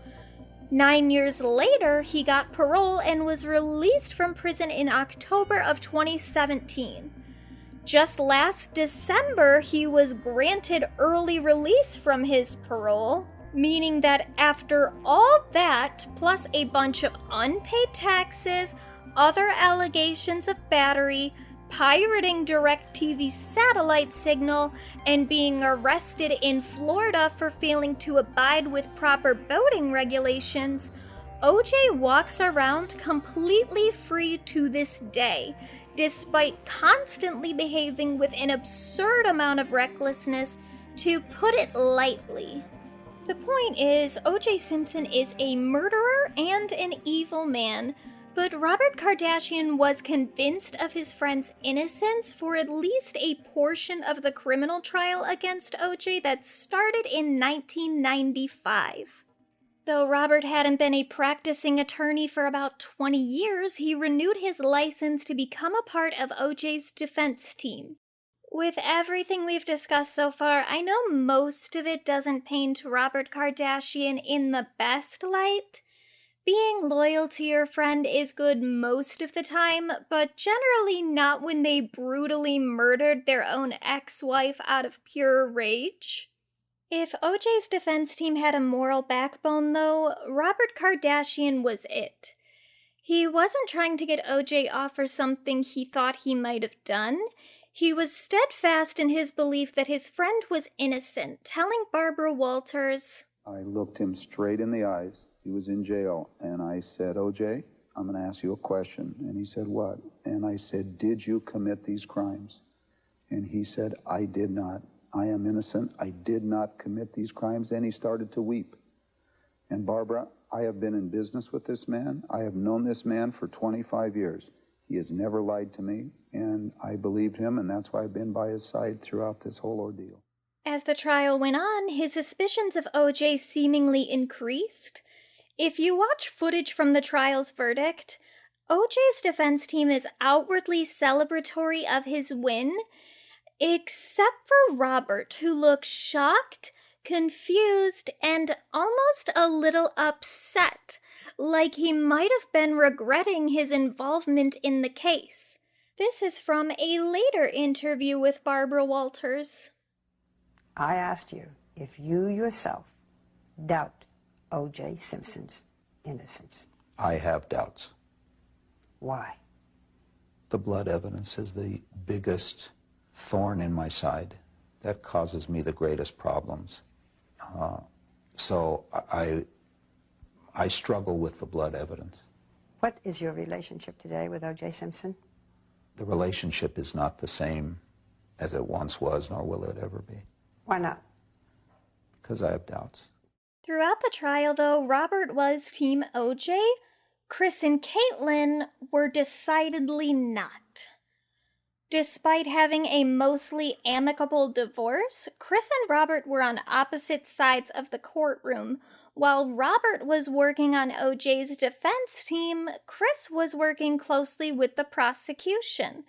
9 years later, he got parole and was released from prison in October of 2017. Just last December, he was granted early release from his parole, meaning that after all that, plus a bunch of unpaid taxes, other allegations of battery, pirating DirecTV's satellite signal, and being arrested in Florida for failing to abide with proper boating regulations, OJ walks around completely free to this day, despite constantly behaving with an absurd amount of recklessness, to put it lightly. The point is, O.J. Simpson is a murderer and an evil man, but Robert Kardashian was convinced of his friend's innocence for at least a portion of the criminal trial against O.J. that started in 1995. Though Robert hadn't been a practicing attorney for about 20 years, he renewed his license to become a part of O.J.'s defense team. With everything we've discussed so far, I know most of it doesn't paint Robert Kardashian in the best light. Being loyal to your friend is good most of the time, but generally not when they brutally murdered their own ex-wife out of pure rage. If OJ's defense team had a moral backbone, though, Robert Kardashian was it. He wasn't trying to get OJ off for something he thought he might have done. He was steadfast in his belief that his friend was innocent, telling Barbara Walters, I looked him straight in the eyes. He was in jail, and I said, OJ, I'm going to ask you a question. And he said, what? And I said, did you commit these crimes? And he said, I did not. I am innocent. I did not commit these crimes. And he started to weep. And Barbara, I have been in business with this man. I have known this man for 25 years. He has never lied to me, and I believed him, and that's why I've been by his side throughout this whole ordeal. As the trial went on, his suspicions of O.J. seemingly increased. If you watch footage from the trial's verdict, O.J.'s defense team is outwardly celebratory of his win, except for Robert, who looks shocked, confused, and almost a little upset, like he might have been regretting his involvement in the case. This is from a later interview with Barbara Walters. I asked you if you yourself doubt O.J. Simpson's innocence. I have doubts. Why? The blood evidence is the biggest thorn in my side. That causes me the greatest problems. So I struggle with the blood evidence. What is your relationship today with O.J. Simpson? The relationship is not the same as it once was, nor will it ever be. Why not? Because I have doubts. Throughout the trial, though, Robert was Team O.J., Kris and Caitlin were decidedly not. Despite having a mostly amicable divorce, Kris and Robert were on opposite sides of the courtroom. While Robert was working on O.J.'s defense team, Kris was working closely with the prosecution.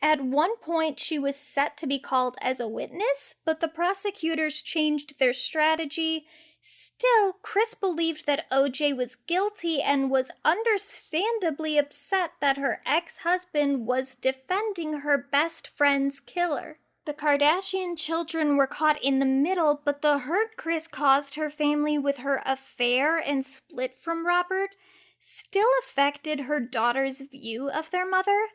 At one point, she was set to be called as a witness, but the prosecutors changed their strategy. Still, Kris believed that O.J. was guilty and was understandably upset that her ex-husband was defending her best friend's killer. The Kardashian children were caught in the middle, but the hurt Kris caused her family with her affair and split from Robert still affected her daughter's view of their mother.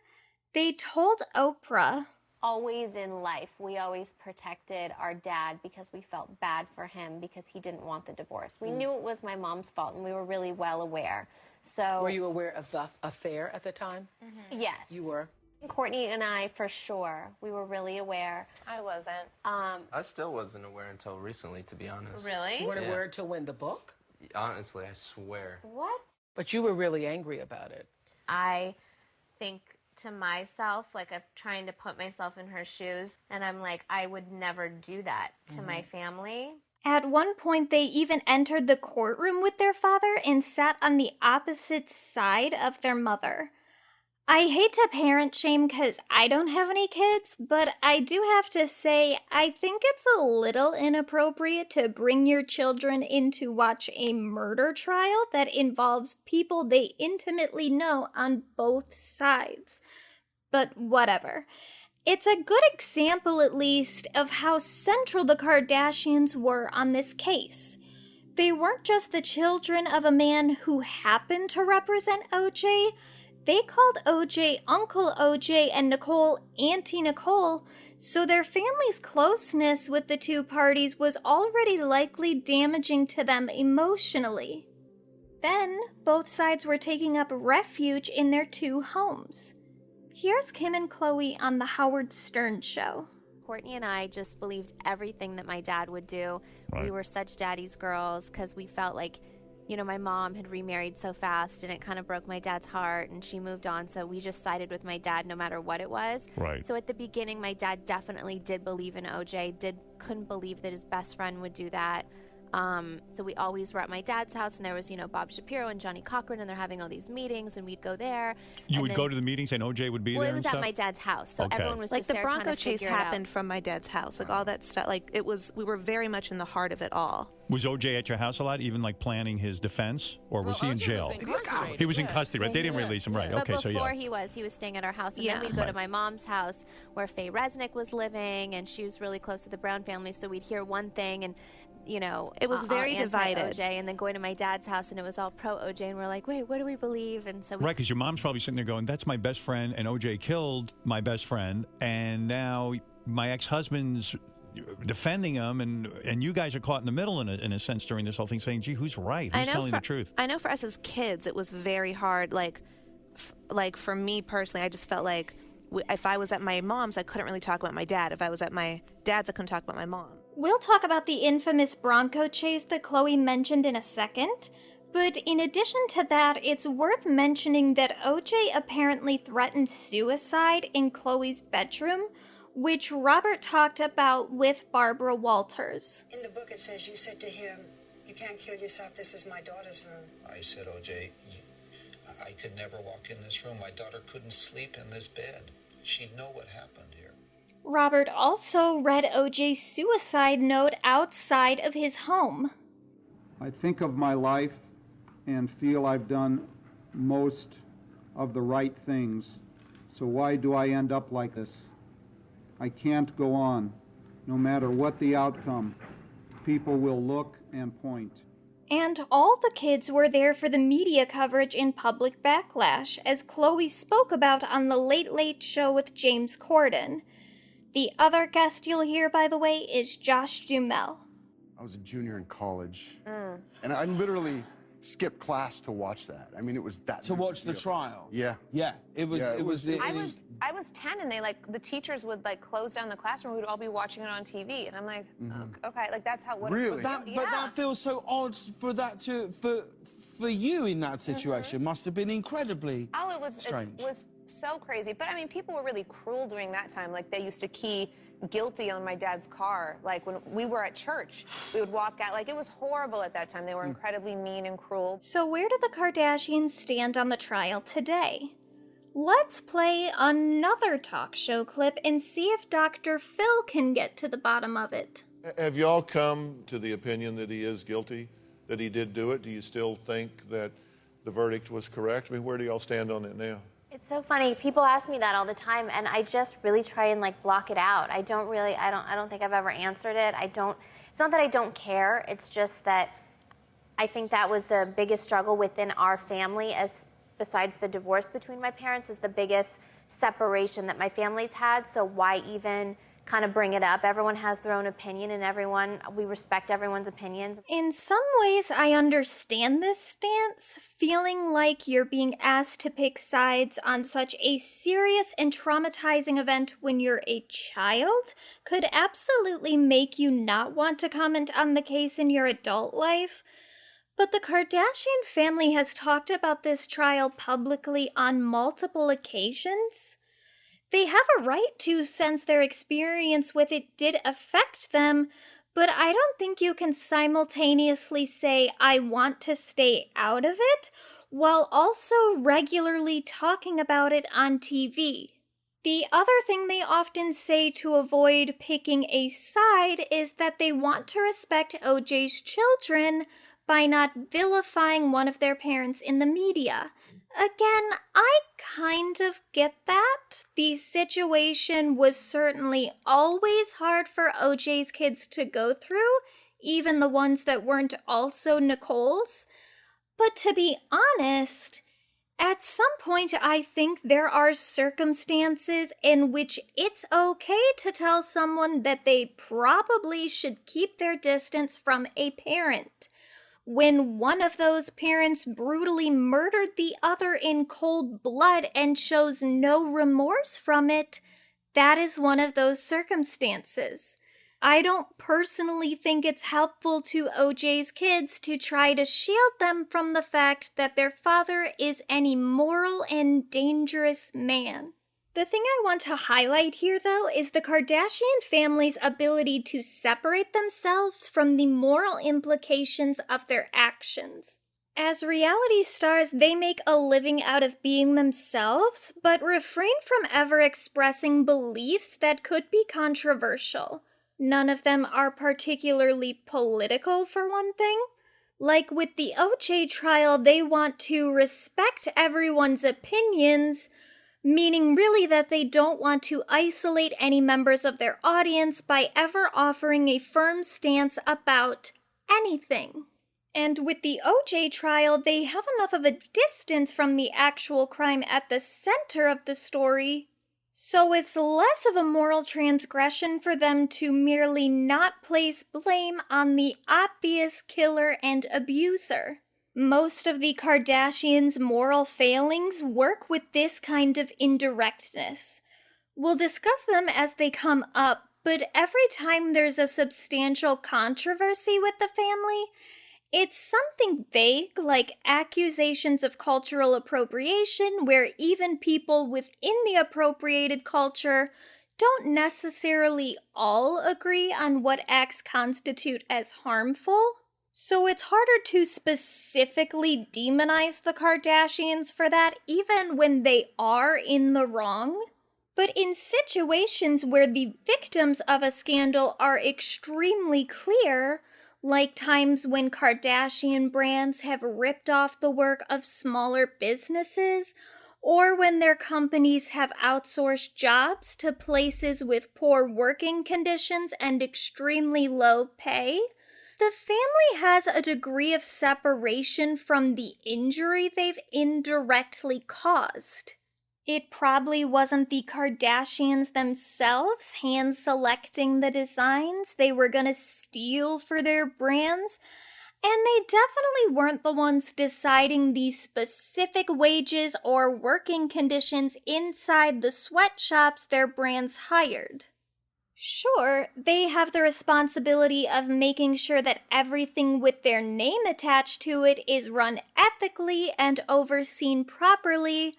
They told Oprah, always in life, we always protected our dad because we felt bad for him because he didn't want the divorce. We knew it was my mom's fault, and we were really well aware. So, were you aware of the affair at the time? Yes. You were? Courtney and I, for sure, we were really aware. I wasn't. I still wasn't aware until recently, to be honest. Really? You weren't aware until when? The book? Honestly, I swear. What? But you were really angry about it. I think to myself, like, I'm trying to put myself in her shoes, and I'm like, I would never do that to my family. At one point, they even entered the courtroom with their father and sat on the opposite side of their mother. I hate to parent shame because I don't have any kids, but I do have to say, I think it's a little inappropriate to bring your children in to watch a murder trial that involves people they intimately know on both sides. But whatever. It's a good example, at least, of how central the Kardashians were on this case. They weren't just the children of a man who happened to represent O.J., they called O.J. Uncle O.J. and Nicole Auntie Nicole, so their family's closeness with the two parties was already likely damaging to them emotionally. Then, both sides were taking up refuge in their two homes. Here's Kim and Chloe on The Howard Stern Show. Courtney and I just believed everything that my dad would do. Right. We were such daddy's girls because we felt like, you know, my mom had remarried so fast and it kind of broke my dad's heart and she moved on. So we just sided with my dad no matter what it was. Right. So at the beginning, my dad definitely did believe in OJ, couldn't believe that his best friend would do that. So we always were at my dad's house, and there was, you know, Bob Shapiro and Johnny Cochran, and they're having all these meetings, and we'd go there. You would go to the meetings and OJ would be there? Well, it and was at stuff? my dad's house, so Okay. everyone was Like just the there Bronco trying to chase figure it out. happened from my dad's house, like all that stuff. Like we were very much in the heart of it all. Was OJ at your house a lot, even like planning his defense, or was he in jail? He was in custody, right? They didn't release him, right? But Okay, so before yeah. he was staying at our house, and Yeah. then we'd go to Right. my mom's house where Faye Resnick was living, and she was really close to the Brown family, so we'd hear one thing, and you know, It was very divided. OJ, and then going to my dad's house, and it was all pro OJ, and we're like, wait, what do we believe? And so we Right, because your mom's probably sitting there going, that's my best friend, and OJ killed my best friend, and now my ex-husband's defending him, and you guys are caught in the middle in a sense during this whole thing, saying, gee, who's right? Who's telling the truth? I know for us as kids, it was very hard. Like for me personally, I just felt like If I was at my mom's, I couldn't really talk about my dad. If I was at my dad's, I couldn't talk about my mom. We'll talk about the infamous Bronco chase that Chloe mentioned in a second, but in addition to that, it's worth mentioning that OJ apparently threatened suicide in Chloe's bedroom, which Robert talked about with Barbara Walters. In the book it says you said to him, "You can't kill yourself, this is my daughter's room." I said, OJ, I could never walk in this room. My daughter couldn't sleep in this bed. She'd know what happened here. Robert also read OJ's suicide note outside of his home. I think of my life and feel I've done most of the right things. So why do I end up like this? I can't go on. No matter what the outcome, people will look and point. And all the kids were there for the media coverage in public backlash, as Chloe spoke about on the Late Late Show with James Corden. The other guest you'll hear, by the way, is Josh Duhamel. I was a junior in college, and I literally skipped class to watch that. I mean, it was that. To watch the trial? Yeah. Yeah, it was. Yeah, it was. I was 10, and the teachers would close down the classroom. We'd all be watching it on TV, and I'm like, okay, that's how. Really? But that feels so odd for that for you in that situation. Must have been incredibly strange. It was so crazy. But I mean, people were really cruel during that time. Like, they used to key guilty on my dad's car. Like, when we were at church, we would walk out. Like, it was horrible at that time. They were incredibly mean and cruel. So where do the Kardashians stand on the trial today? Let's play another talk show clip and see if Dr. Phil can get to the bottom of it. Have y'all come to the opinion that he is guilty, that he did do it? Do you still think that the verdict was correct? I mean, where do y'all stand on it now? It's so funny. People ask me that all the time, and I just really try and block it out. I don't think I've ever answered it. It's not that I don't care. It's just that I think that was the biggest struggle within our family, as besides the divorce between my parents, is the biggest separation that my family's had. So why even kind of bring it up? Everyone has their own opinion, and we respect everyone's opinions. In some ways, I understand this stance. Feeling like you're being asked to pick sides on such a serious and traumatizing event when you're a child could absolutely make you not want to comment on the case in your adult life. But the Kardashian family has talked about this trial publicly on multiple occasions. They have a right to, since their experience with it did affect them, but I don't think you can simultaneously say, I want to stay out of it, while also regularly talking about it on TV. The other thing they often say to avoid picking a side is that they want to respect OJ's children by not vilifying one of their parents in the media. Again, I kind of get that. The situation was certainly always hard for OJ's kids to go through, even the ones that weren't also Nicole's. But to be honest, at some point I think there are circumstances in which it's okay to tell someone that they probably should keep their distance from a parent. When one of those parents brutally murdered the other in cold blood and shows no remorse from it, that is one of those circumstances. I don't personally think it's helpful to OJ's kids to try to shield them from the fact that their father is an immoral and dangerous man. The thing I want to highlight here, though, is the Kardashian family's ability to separate themselves from the moral implications of their actions. As reality stars, they make a living out of being themselves, but refrain from ever expressing beliefs that could be controversial. None of them are particularly political, for one thing. Like with the OJ trial, they want to respect everyone's opinions, meaning really that they don't want to isolate any members of their audience by ever offering a firm stance about anything. And with the OJ trial, they have enough of a distance from the actual crime at the center of the story, so it's less of a moral transgression for them to merely not place blame on the obvious killer and abuser. Most of the Kardashians' moral failings work with this kind of indirectness. We'll discuss them as they come up, but every time there's a substantial controversy with the family, it's something vague like accusations of cultural appropriation, where even people within the appropriated culture don't necessarily all agree on what acts constitute as harmful. So it's harder to specifically demonize the Kardashians for that, even when they are in the wrong. But in situations where the victims of a scandal are extremely clear, like times when Kardashian brands have ripped off the work of smaller businesses, or when their companies have outsourced jobs to places with poor working conditions and extremely low pay, the family has a degree of separation from the injury they've indirectly caused. It probably wasn't the Kardashians themselves hand-selecting the designs they were gonna steal for their brands, and they definitely weren't the ones deciding the specific wages or working conditions inside the sweatshops their brands hired. Sure, they have the responsibility of making sure that everything with their name attached to it is run ethically and overseen properly,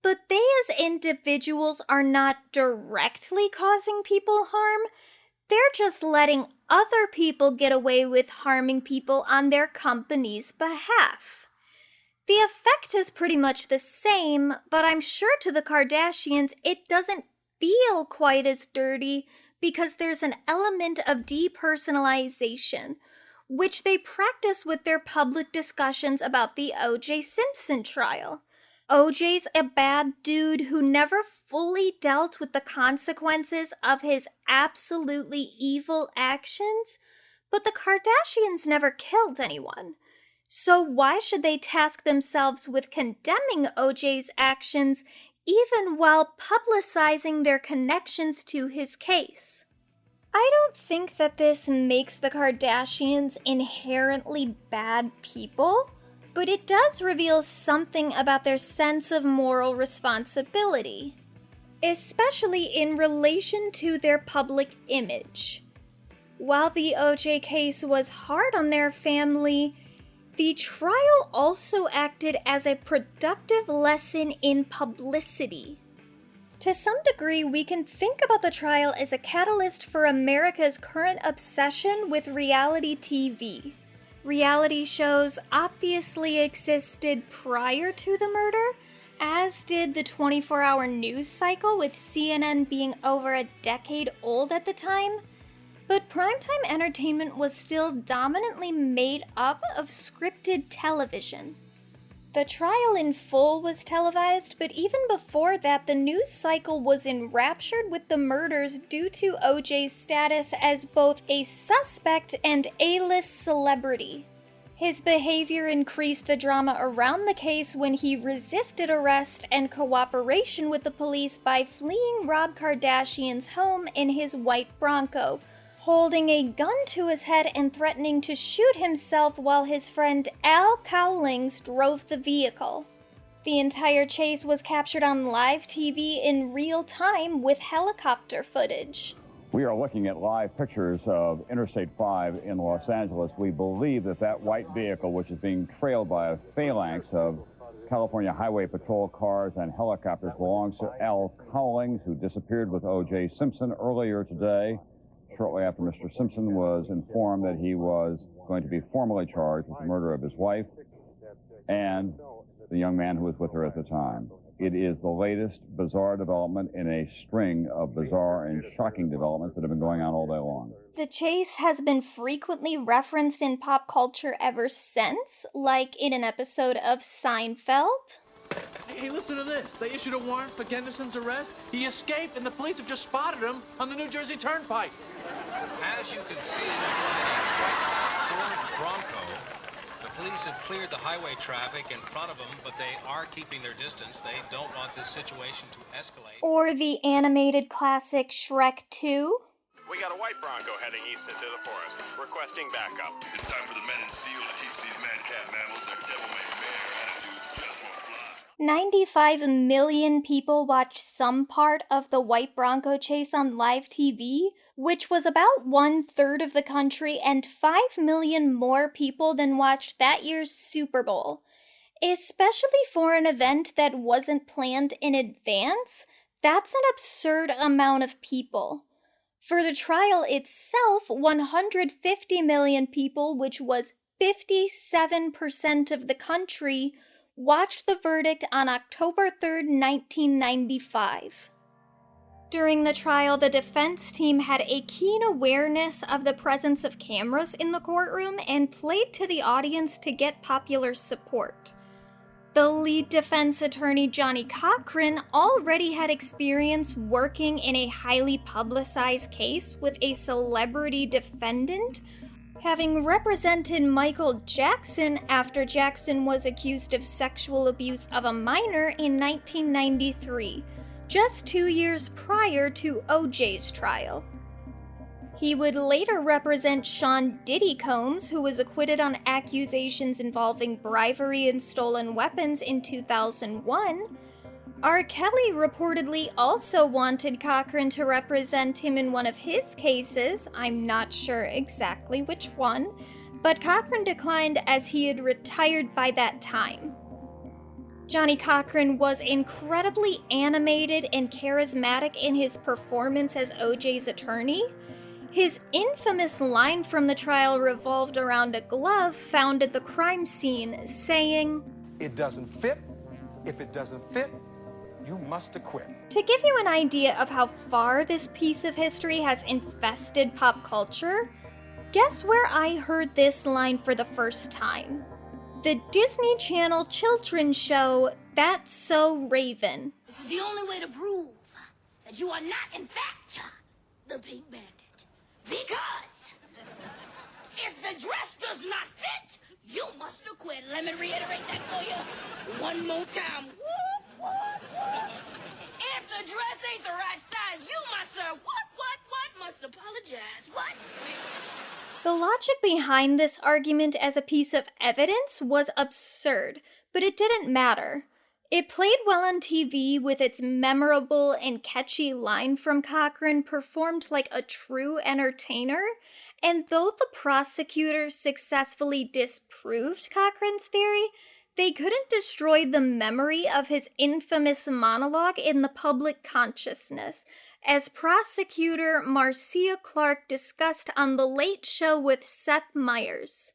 but they as individuals are not directly causing people harm. They're just letting other people get away with harming people on their company's behalf. The effect is pretty much the same, but I'm sure to the Kardashians it doesn't feel quite as dirty because there's an element of depersonalization, which they practice with their public discussions about the O.J. Simpson trial. OJ's a bad dude who never fully dealt with the consequences of his absolutely evil actions, but the Kardashians never killed anyone. So why should they task themselves with condemning OJ's actions even while publicizing their connections to his case? I don't think that this makes the Kardashians inherently bad people, but it does reveal something about their sense of moral responsibility, especially in relation to their public image. While the OJ case was hard on their family, the trial also acted as a productive lesson in publicity. To some degree, we can think about the trial as a catalyst for America's current obsession with reality TV. Reality shows obviously existed prior to the murder, as did the 24-hour news cycle, with CNN being over a decade old at the time. But primetime entertainment was still dominantly made up of scripted television. The trial in full was televised, but even before that, the news cycle was enraptured with the murders due to OJ's status as both a suspect and A-list celebrity. His behavior increased the drama around the case when he resisted arrest and cooperation with the police by fleeing Rob Kardashian's home in his white Bronco, holding a gun to his head and threatening to shoot himself while his friend Al Cowlings drove the vehicle. The entire chase was captured on live TV in real time with helicopter footage. We are looking at live pictures of Interstate 5 in Los Angeles. We believe that that white vehicle, which is being trailed by a phalanx of California Highway Patrol cars and helicopters, belongs to Al Cowlings, who disappeared with O.J. Simpson earlier today, shortly after Mr. Simpson was informed that he was going to be formally charged with the murder of his wife and the young man who was with her at the time. It is the latest bizarre development in a string of bizarre and shocking developments that have been going on all day long. The chase has been frequently referenced in pop culture ever since, like in an episode of Seinfeld. Hey, listen to this. They issued a warrant for Gendison's arrest. He escaped, and the police have just spotted him on the New Jersey Turnpike. As you can see, in a white Ford Bronco, the police have cleared the highway traffic in front of them, but they are keeping their distance. They don't want this situation to escalate. Or the animated classic Shrek 2. We got a white Bronco heading east into the forest, requesting backup. It's time for the men in steel to teach these man-cat mammals their devil-may-bear attitudes just won't fly. 95 million people watched some part of the white Bronco chase on live TV, which was about 1/3 of the country, and 5 million more people than watched that year's Super Bowl. Especially for an event that wasn't planned in advance, that's an absurd amount of people. For the trial itself, 150 million people, which was 57% of the country, watched the verdict on October 3rd, 1995. During the trial, the defense team had a keen awareness of the presence of cameras in the courtroom and played to the audience to get popular support. The lead defense attorney, Johnny Cochran, already had experience working in a highly publicized case with a celebrity defendant, having represented Michael Jackson after Jackson was accused of sexual abuse of a minor in 1993, just 2 years prior to O.J.'s trial. He would later represent Sean Diddy Combs, who was acquitted on accusations involving bribery and stolen weapons in 2001. R. Kelly reportedly also wanted Cochran to represent him in one of his cases, I'm not sure exactly which one, but Cochran declined as he had retired by that time. Johnny Cochran was incredibly animated and charismatic in his performance as O.J.'s attorney. His infamous line from the trial revolved around a glove found at the crime scene, saying, "It doesn't fit. If it doesn't fit, you must acquit." To give you an idea of how far this piece of history has infested pop culture, guess where I heard this line for the first time? The Disney Channel children's show, That's So Raven. This is the only way to prove that you are not, in fact, the Pink Bandit. Because if the dress does not fit, you must acquit. Let me reiterate that for you one more time. Whoop, whoop, whoop. If the dress ain't the right size, you must, what, must apologize. What? The logic behind this argument as a piece of evidence was absurd, but it didn't matter. It played well on TV with its memorable and catchy line from Cochran performed like a true entertainer, and though the prosecutors successfully disproved Cochran's theory, they couldn't destroy the memory of his infamous monologue in the public consciousness, as prosecutor Marcia Clark discussed on The Late Show with Seth Meyers.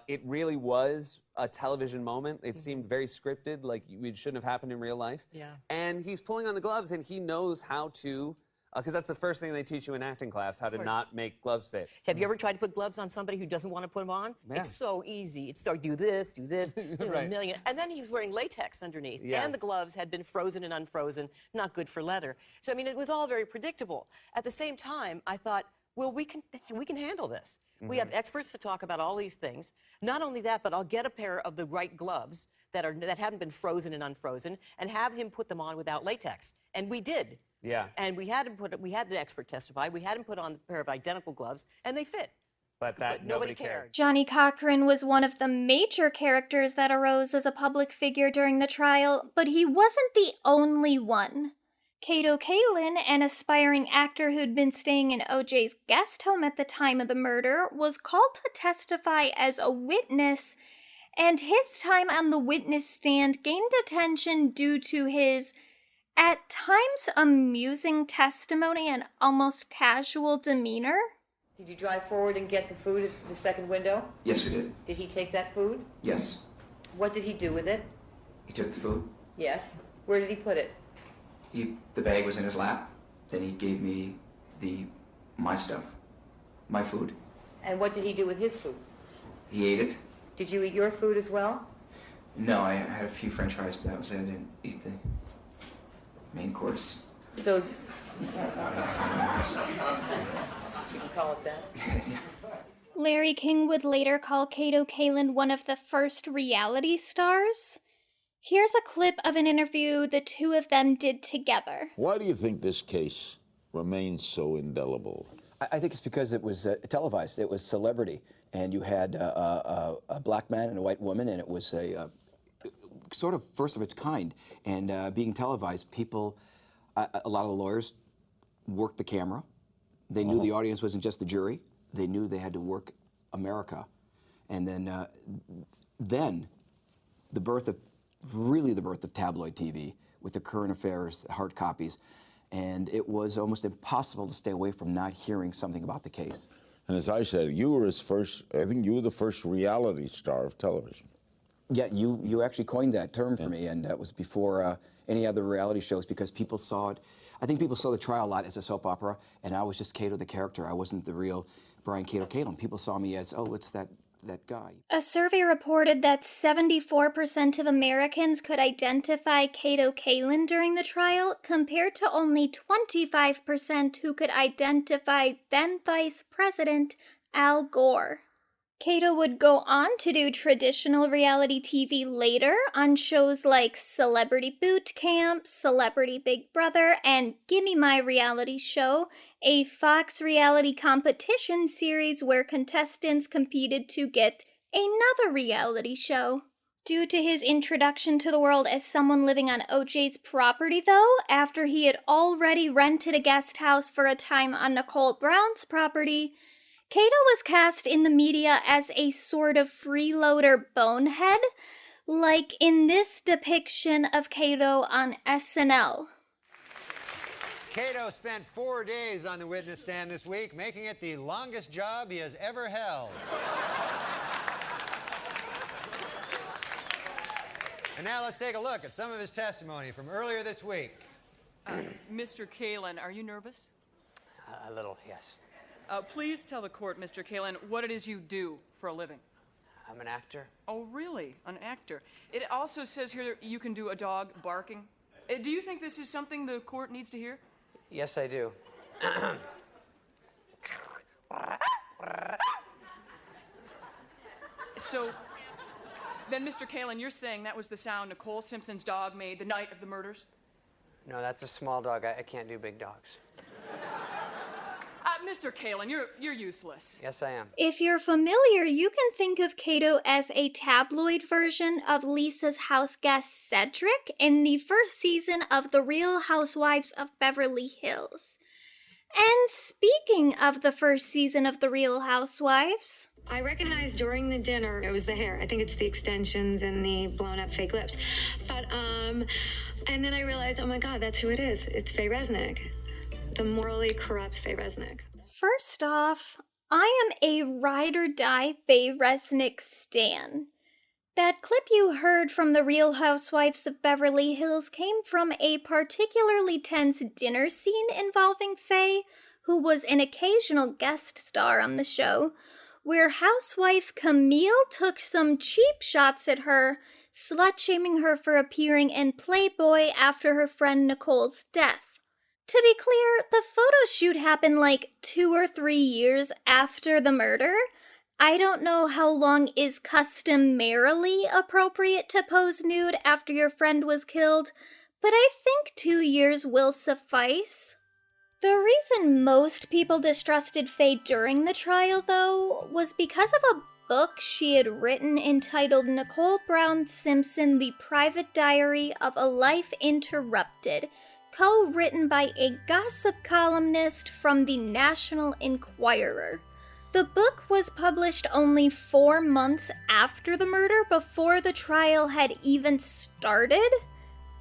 It really was a television moment. It seemed very scripted, like it shouldn't have happened in real life. Yeah. And he's pulling on the gloves, and he knows how to, because that's the first thing they teach you in acting class, how to not make gloves fit. Have you ever tried to put gloves on somebody who doesn't want to put them on? Yeah. It's so easy. It's so do this, Right. a million. And then he was wearing latex underneath. Yeah. And the gloves had been frozen and unfrozen, not good for leather. So, I mean, it was all very predictable. At the same time, I thought, well, we can handle this. We have experts to talk about all these things. Not only that, but I'll get a pair of the right gloves that haven't been frozen and unfrozen, and have him put them on without latex. And we did. Yeah. And we had the expert testify. We had him put on a pair of identical gloves, and they fit. But nobody cared. Johnny Cochran was one of the major characters that arose as a public figure during the trial, but he wasn't the only one. Kato Kaelin, an aspiring actor who'd been staying in O.J.'s guest home at the time of the murder, was called to testify as a witness, and his time on the witness stand gained attention due to his, at times, amusing testimony and almost casual demeanor. Did you drive forward and get the food at the second window? Yes, we did. Did he take that food? Yes. What did he do with it? He took the food. Yes. Where did he put it? The bag was in his lap. Then he gave me my stuff, my food. And what did he do with his food? He ate it. Did you eat your food as well? No, I had a few French fries, but that was it. I didn't eat the main course. So, you can call it that. Yeah. Larry King would later call Kato Kaelin one of the first reality stars. Here's a clip of an interview the two of them did together. Why do you think this case remains so indelible? I think it's because it was televised. It was celebrity. And you had a black man and a white woman, and it was sort of first of its kind. And being televised, people, a lot of the lawyers worked the camera. They knew the audience wasn't just the jury. They knew they had to work America. And then the birth of tabloid TV with the current affairs, hard copies. And it was almost impossible to stay away from not hearing something about the case. And as I said, you were his first, I think you were the first reality star of television. Yeah, you actually coined that term for me, and that was before any other reality shows, because people saw it. I think people saw the trial a lot as a soap opera, and I was just Cato the character. I wasn't the real Brian Cato Kalin. People saw me as, oh, it's that guy. A survey reported that 74% of Americans could identify Cato Kalin during the trial, compared to only 25% who could identify then Vice President Al Gore. Cato would go on to do traditional reality TV later on shows like Celebrity Boot Camp, Celebrity Big Brother, and Gimme My Reality Show, a Fox reality competition series where contestants competed to get another reality show. Due to his introduction to the world as someone living on OJ's property, though, after he had already rented a guest house for a time on Nicole Brown's property, Cato was cast in the media as a sort of freeloader bonehead, like in this depiction of Cato on SNL. Cato spent 4 days on the witness stand this week, making it the longest job he has ever held. And now let's take a look at some of his testimony from earlier this week. Mr. Kalin, are you nervous? A little, yes. Please tell the court, Mr. Kalin, what it is you do for a living. I'm an actor. Oh, really? An actor. It also says here you can do a dog barking. Do you think this is something the court needs to hear? Yes, I do. So, then, Mr. Kalin, you're saying that was the sound Nicole Simpson's dog made the night of the murders? No, that's a small dog. I can't do big dogs. Mr. Kalin, you're useless. Yes, I am. If you're familiar, you can think of Cato as a tabloid version of Lisa's house guest Cedric in the first season of The Real Housewives of Beverly Hills. And speaking of the first season of The Real Housewives, I recognized during the dinner it was the hair. I think it's the extensions and the blown up fake lips. But and then I realized, oh my God, that's who it is. It's Faye Resnick, the morally corrupt Faye Resnick. first off, I am a ride or die Faye Resnick stan. That clip you heard from The Real Housewives of Beverly Hills came from a particularly tense dinner scene involving Faye, who was an occasional guest star on the show, where housewife Camille took some cheap shots at her, slut-shaming her for appearing in Playboy after her friend Nicole's death. To be clear, the photo shoot happened like 2 or 3 years after the murder. I don't know how long is customarily appropriate to pose nude after your friend was killed, but I think 2 years will suffice. The reason most people distrusted Faye during the trial, though, was because of a book she had written entitled Nicole Brown Simpson, The Private Diary of a Life Interrupted, co-written by a gossip columnist from the National Enquirer. The book was published only 4 months after the murder, before the trial had even started,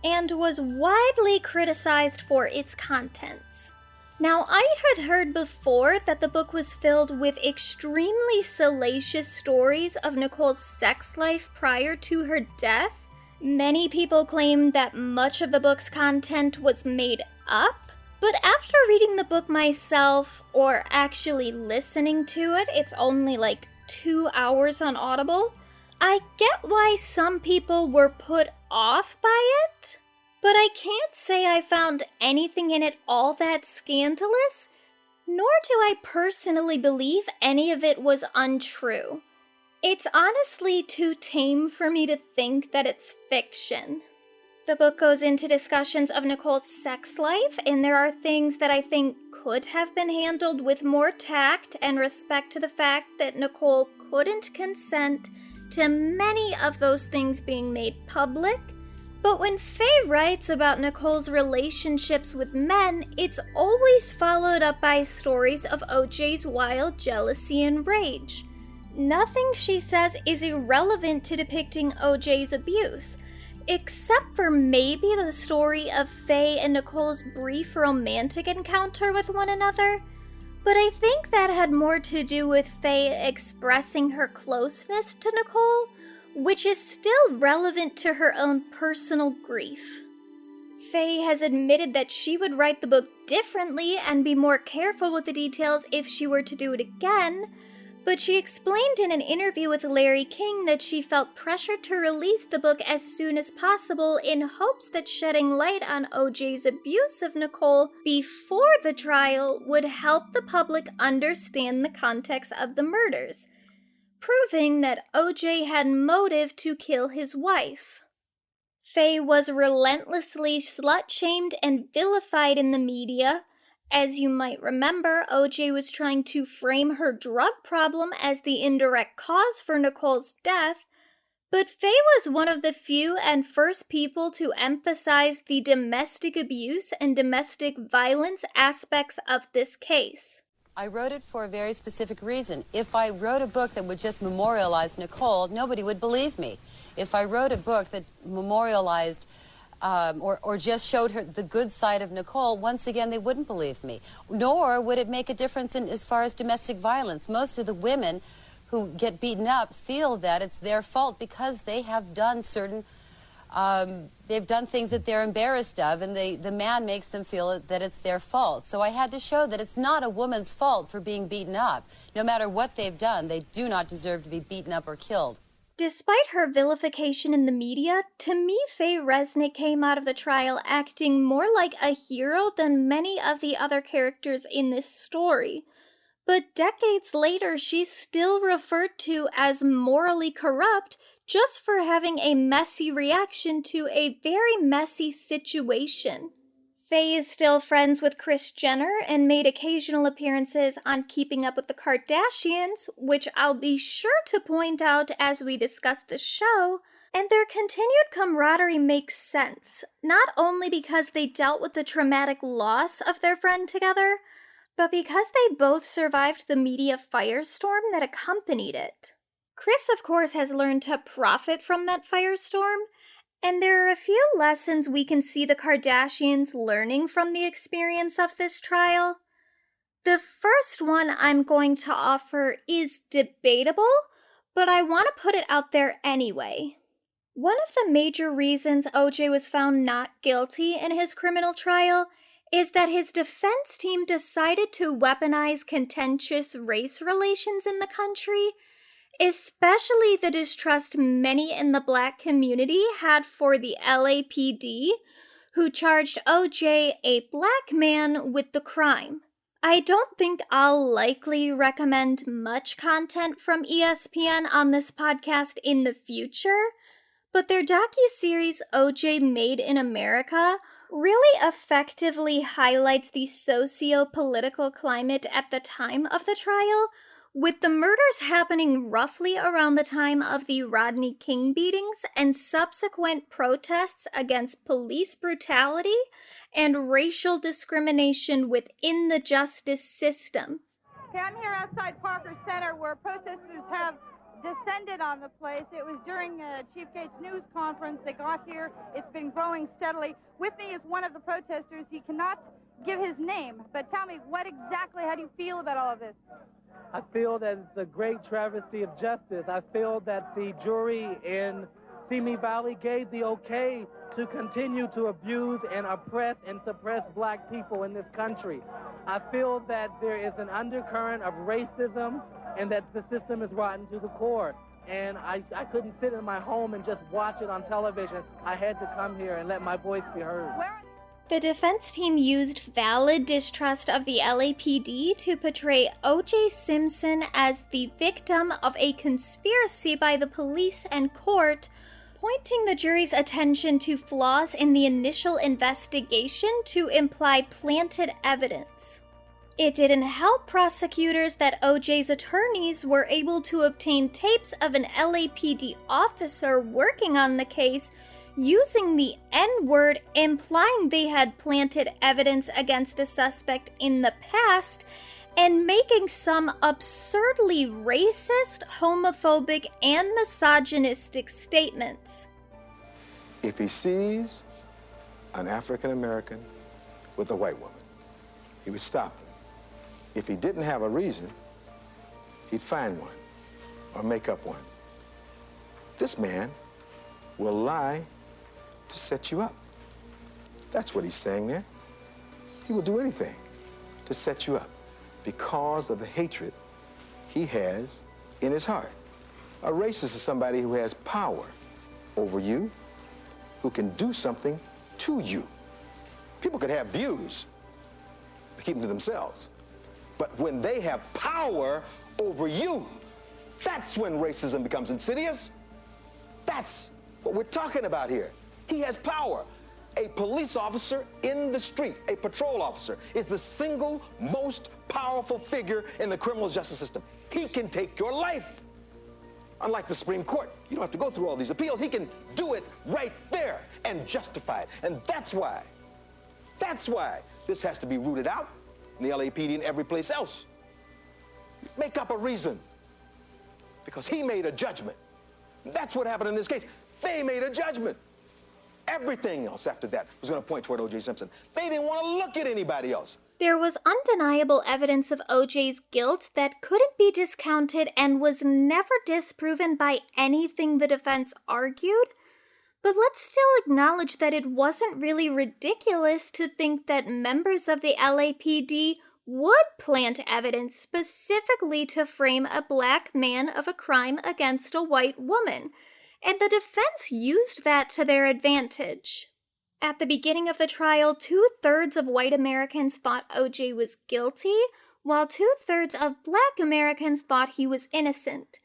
and was widely criticized for its contents. Now, I had heard before that the book was filled with extremely salacious stories of Nicole's sex life prior to her death. Many people claimed that much of the book's content was made up, but after reading the book myself, or actually listening to it, it's only like 2 hours on Audible, I get why some people were put off by it. But I can't say I found anything in it all that scandalous, nor do I personally believe any of it was untrue. It's honestly too tame for me to think that it's fiction. The book goes into discussions of Nicole's sex life, and there are things that I think could have been handled with more tact and respect to the fact that Nicole couldn't consent to many of those things being made public. But when Faye writes about Nicole's relationships with men, it's always followed up by stories of OJ's wild jealousy and rage. Nothing she says is irrelevant to depicting OJ's abuse, except for maybe the story of Faye and Nicole's brief romantic encounter with one another. But I think that had more to do with Faye expressing her closeness to Nicole, which is still relevant to her own personal grief. Faye has admitted that she would write the book differently and be more careful with the details if she were to do it again, but she explained in an interview with Larry King that she felt pressured to release the book as soon as possible in hopes that shedding light on OJ's abuse of Nicole before the trial would help the public understand the context of the murders, proving that OJ had motive to kill his wife. Faye was relentlessly slut-shamed and vilified in the media. As you might remember, OJ was trying to frame her drug problem as the indirect cause for Nicole's death, but Faye was one of the few and first people to emphasize the domestic abuse and domestic violence aspects of this case. I wrote it for a very specific reason. If I wrote a book that would just memorialize Nicole, nobody would believe me. If I wrote a book that memorialized or just showed her the good side of Nicole, once again, they wouldn't believe me. Nor would it make a difference in as far as domestic violence. Most of the women who get beaten up feel that it's their fault because they have done certain, they've done things that they're embarrassed of, and the man makes them feel that it's their fault. So I had to show that it's not a woman's fault for being beaten up. No matter what they've done, they do not deserve to be beaten up or killed. Despite her vilification in the media, to me, Faye Resnick came out of the trial acting more like a hero than many of the other characters in this story. But decades later, she's still referred to as morally corrupt just for having a messy reaction to a very messy situation. Faye is still friends with Kris Jenner and made occasional appearances on Keeping Up with the Kardashians, which I'll be sure to point out as we discuss the show, and their continued camaraderie makes sense, not only because they dealt with the traumatic loss of their friend together, but because they both survived the media firestorm that accompanied it. Kris, of course, has learned to profit from that firestorm, and there are a few lessons we can see the Kardashians learning from the experience of this trial. The first one I'm going to offer is debatable, but I want to put it out there anyway. One of the major reasons OJ was found not guilty in his criminal trial is that his defense team decided to weaponize contentious race relations in the country, especially the distrust many in the Black community had for the LAPD, who charged OJ, a Black man, with the crime. I don't think I'll likely recommend much content from ESPN on this podcast in the future, but their docuseries OJ Made in America really effectively highlights the socio-political climate at the time of the trial, with the murders happening roughly around the time of the Rodney King beatings and subsequent protests against police brutality and racial discrimination within the justice system. Okay, I'm here outside Parker Center where protesters have descended on the place. It was during Chief Gates' news conference. They got here. It's been growing steadily. With me is one of the protesters. He cannot give his name, but tell me, how do you feel about all of this? I feel that it's a great travesty of justice. I feel that the jury in Simi Valley gave the okay to continue to abuse and oppress and suppress Black people in this country. I feel that there is an undercurrent of racism and that the system is rotten to the core. And I couldn't sit in my home and just watch it on television. I had to come here and let my voice be heard. The defense team used valid distrust of the LAPD to portray O.J. Simpson as the victim of a conspiracy by the police and court, pointing the jury's attention to flaws in the initial investigation to imply planted evidence. It didn't help prosecutors that OJ's attorneys were able to obtain tapes of an LAPD officer working on the case using the N-word, implying they had planted evidence against a suspect in the past, and making some absurdly racist, homophobic, and misogynistic statements. If he sees an African American with a white woman, he would stop them. If he didn't have a reason, he'd find one or make up one. This man will lie to set you up. That's what he's saying there. He will do anything to set you up because of the hatred he has in his heart. A racist is somebody who has power over you, who can do something to you. People could have views, but keep them to themselves. But when they have power over you, that's when racism becomes insidious. That's what we're talking about here. He has power. A police officer in the street, a patrol officer, is the single most powerful figure in the criminal justice system. He can take your life. Unlike the Supreme Court, you don't have to go through all these appeals. He can do it right there and justify it. And that's why this has to be rooted out in the LAPD and every place else. Make up a reason. Because he made a judgment. That's what happened in this case. They made a judgment. Everything else after that was going to point toward O.J. Simpson. They didn't want to look at anybody else. There was undeniable evidence of OJ's guilt that couldn't be discounted and was never disproven by anything the defense argued. But let's still acknowledge that it wasn't really ridiculous to think that members of the LAPD would plant evidence specifically to frame a black man of a crime against a white woman, and the defense used that to their advantage. At the beginning of the trial, 2/3 of white Americans thought OJ was guilty, while 2/3 of black Americans thought he was innocent.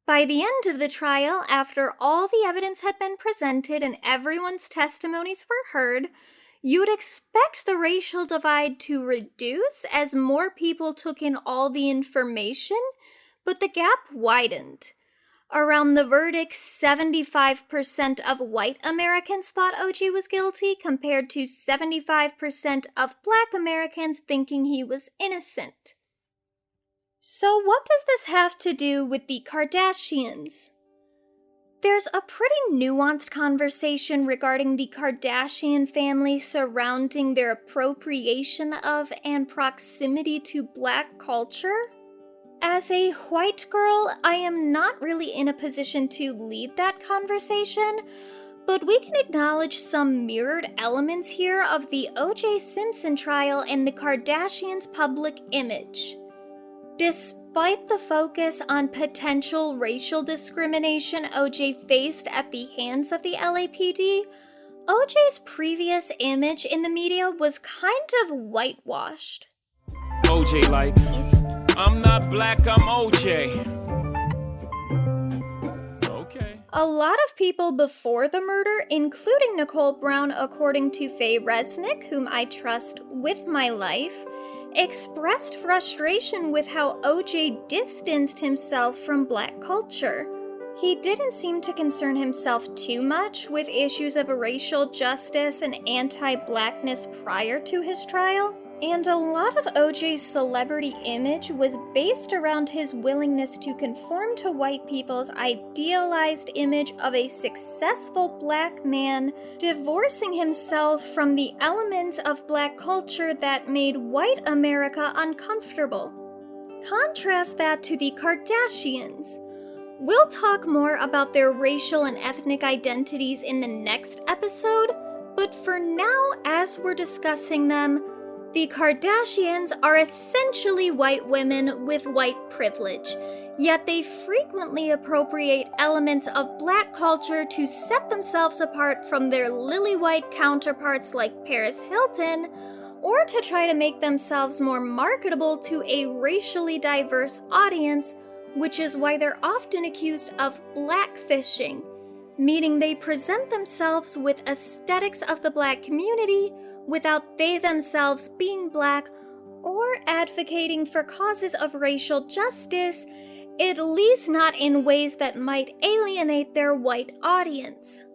By the end of the trial, after all the evidence had been presented and everyone's testimonies were heard, you'd expect the racial divide to reduce as more people took in all the information, but the gap widened. Around the verdict, 75% of white Americans thought OJ was guilty, compared to 75% of black Americans thinking he was innocent. So what does this have to do with the Kardashians? There's a pretty nuanced conversation regarding the Kardashian family surrounding their appropriation of and proximity to black culture. As a white girl, I am not really in a position to lead that conversation, but we can acknowledge some mirrored elements here of the O.J. Simpson trial and the Kardashians' public image. Despite the focus on potential racial discrimination OJ faced at the hands of the LAPD, OJ's previous image in the media was kind of whitewashed. OJ like, I'm not black, I'm OJ. Okay. A lot of people before the murder, including Nicole Brown, according to Faye Resnick, whom I trust with my life, expressed frustration with how OJ distanced himself from black culture. He didn't seem to concern himself too much with issues of racial justice and anti-blackness prior to his trial, and a lot of OJ's celebrity image was based around his willingness to conform to white people's idealized image of a successful black man, divorcing himself from the elements of black culture that made white America uncomfortable. Contrast that to the Kardashians. We'll talk more about their racial and ethnic identities in the next episode, but for now, as we're discussing them, the Kardashians are essentially white women with white privilege, yet they frequently appropriate elements of black culture to set themselves apart from their lily-white counterparts like Paris Hilton, or to try to make themselves more marketable to a racially diverse audience, which is why they're often accused of blackfishing, meaning they present themselves with aesthetics of the black community without they themselves being black or advocating for causes of racial justice, at least not in ways that might alienate their white audience.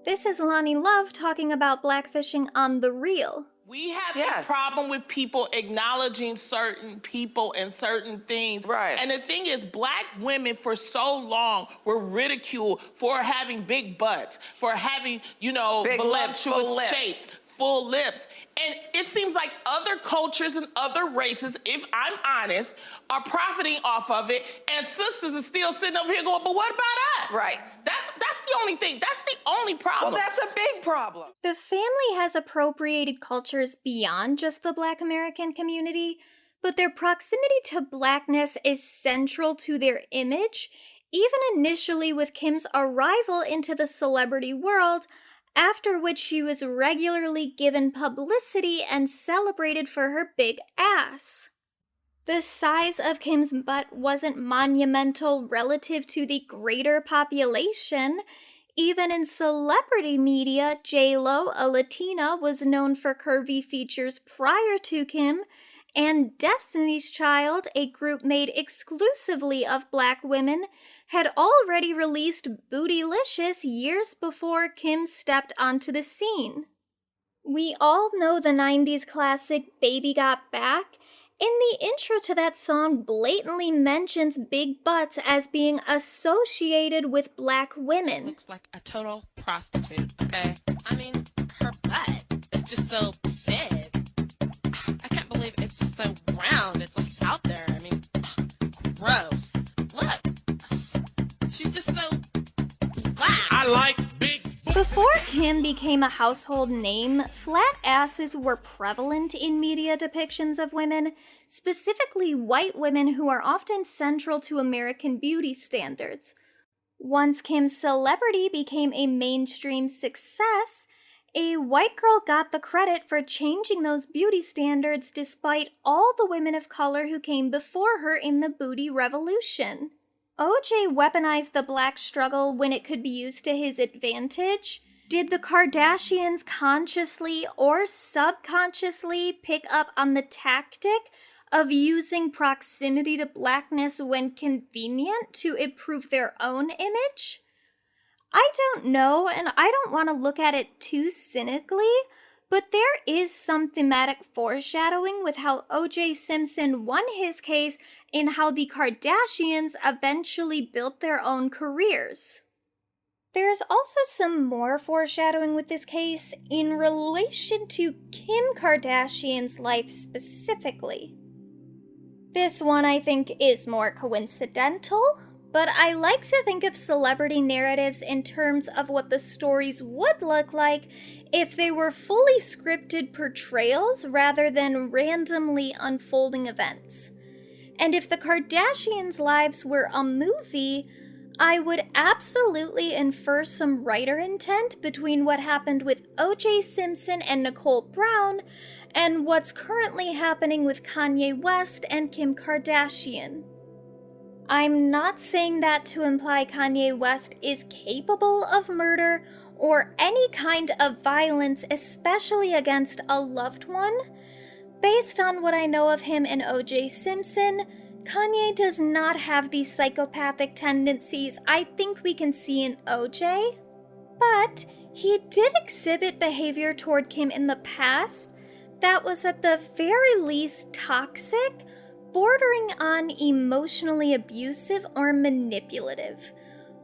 This is Lonnie Love talking about blackfishing on The Real. We have a problem with people acknowledging certain people and certain things. Right. And the thing is, black women for so long were ridiculed for having big butts, for having, Big voluptuous lips, shapes, full lips. And it seems like other cultures and other races, if I'm honest, are profiting off of it. And sisters are still sitting over here going, but what about us? Right. That's the only thing. That's the only problem. Well, that's a big problem. The family has appropriated cultures beyond just the Black American community, but their proximity to blackness is central to their image, even initially with Kim's arrival into the celebrity world, after which she was regularly given publicity and celebrated for her big ass. The size of Kim's butt wasn't monumental relative to the greater population. Even in celebrity media, J-Lo, a Latina, was known for curvy features prior to Kim, and Destiny's Child, a group made exclusively of black women, had already released Bootylicious years before Kim stepped onto the scene. We all know the 90s classic Baby Got Back, and the intro to that song blatantly mentions big butts as being associated with black women. She looks like a total prostitute, okay? I mean, her butt is just so big. I can't believe it's just so round. It's like out there. I mean, gross. Look. She's just so wow. I like big. Before Kim became a household name, flat asses were prevalent in media depictions of women, specifically white women who are often central to American beauty standards. Once Kim's celebrity became a mainstream success, a white girl got the credit for changing those beauty standards despite all the women of color who came before her in the booty revolution. OJ weaponized the black struggle when it could be used to his advantage. Did the Kardashians consciously or subconsciously pick up on the tactic of using proximity to blackness when convenient to improve their own image? I don't know, and I don't want to look at it too cynically, but there is some thematic foreshadowing with how O.J. Simpson won his case and how the Kardashians eventually built their own careers. There's also some more foreshadowing with this case in relation to Kim Kardashian's life specifically. This one I think is more coincidental, but I like to think of celebrity narratives in terms of what the stories would look like if they were fully scripted portrayals rather than randomly unfolding events. And if the Kardashians' lives were a movie, I would absolutely infer some writer intent between what happened with O.J. Simpson and Nicole Brown and what's currently happening with Kanye West and Kim Kardashian. I'm not saying that to imply Kanye West is capable of murder or any kind of violence, especially against a loved one. Based on what I know of him and O.J. Simpson, Kanye does not have these psychopathic tendencies I think we can see in O.J., but he did exhibit behavior toward Kim in the past that was at the very least toxic, bordering on emotionally abusive or manipulative.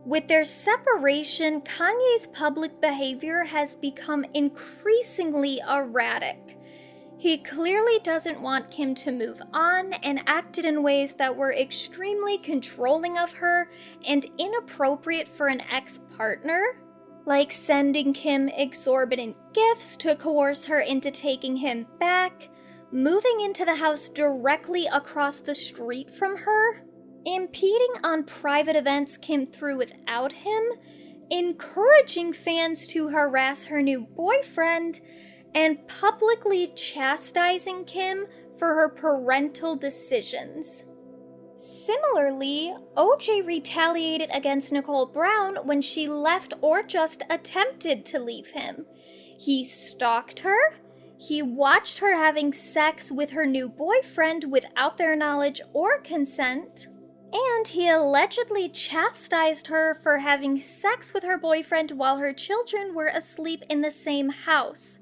With their separation, Kanye's public behavior has become increasingly erratic. He clearly doesn't want Kim to move on and acted in ways that were extremely controlling of her and inappropriate for an ex-partner, like sending Kim exorbitant gifts to coerce her into taking him back, moving into the house directly across the street from her, impeding on private events Kim threw without him, encouraging fans to harass her new boyfriend, and publicly chastising Kim for her parental decisions. Similarly, OJ retaliated against Nicole Brown when she left or just attempted to leave him. He stalked her, He watched her having sex with her new boyfriend without their knowledge or consent, and he allegedly chastised her for having sex with her boyfriend while her children were asleep in the same house.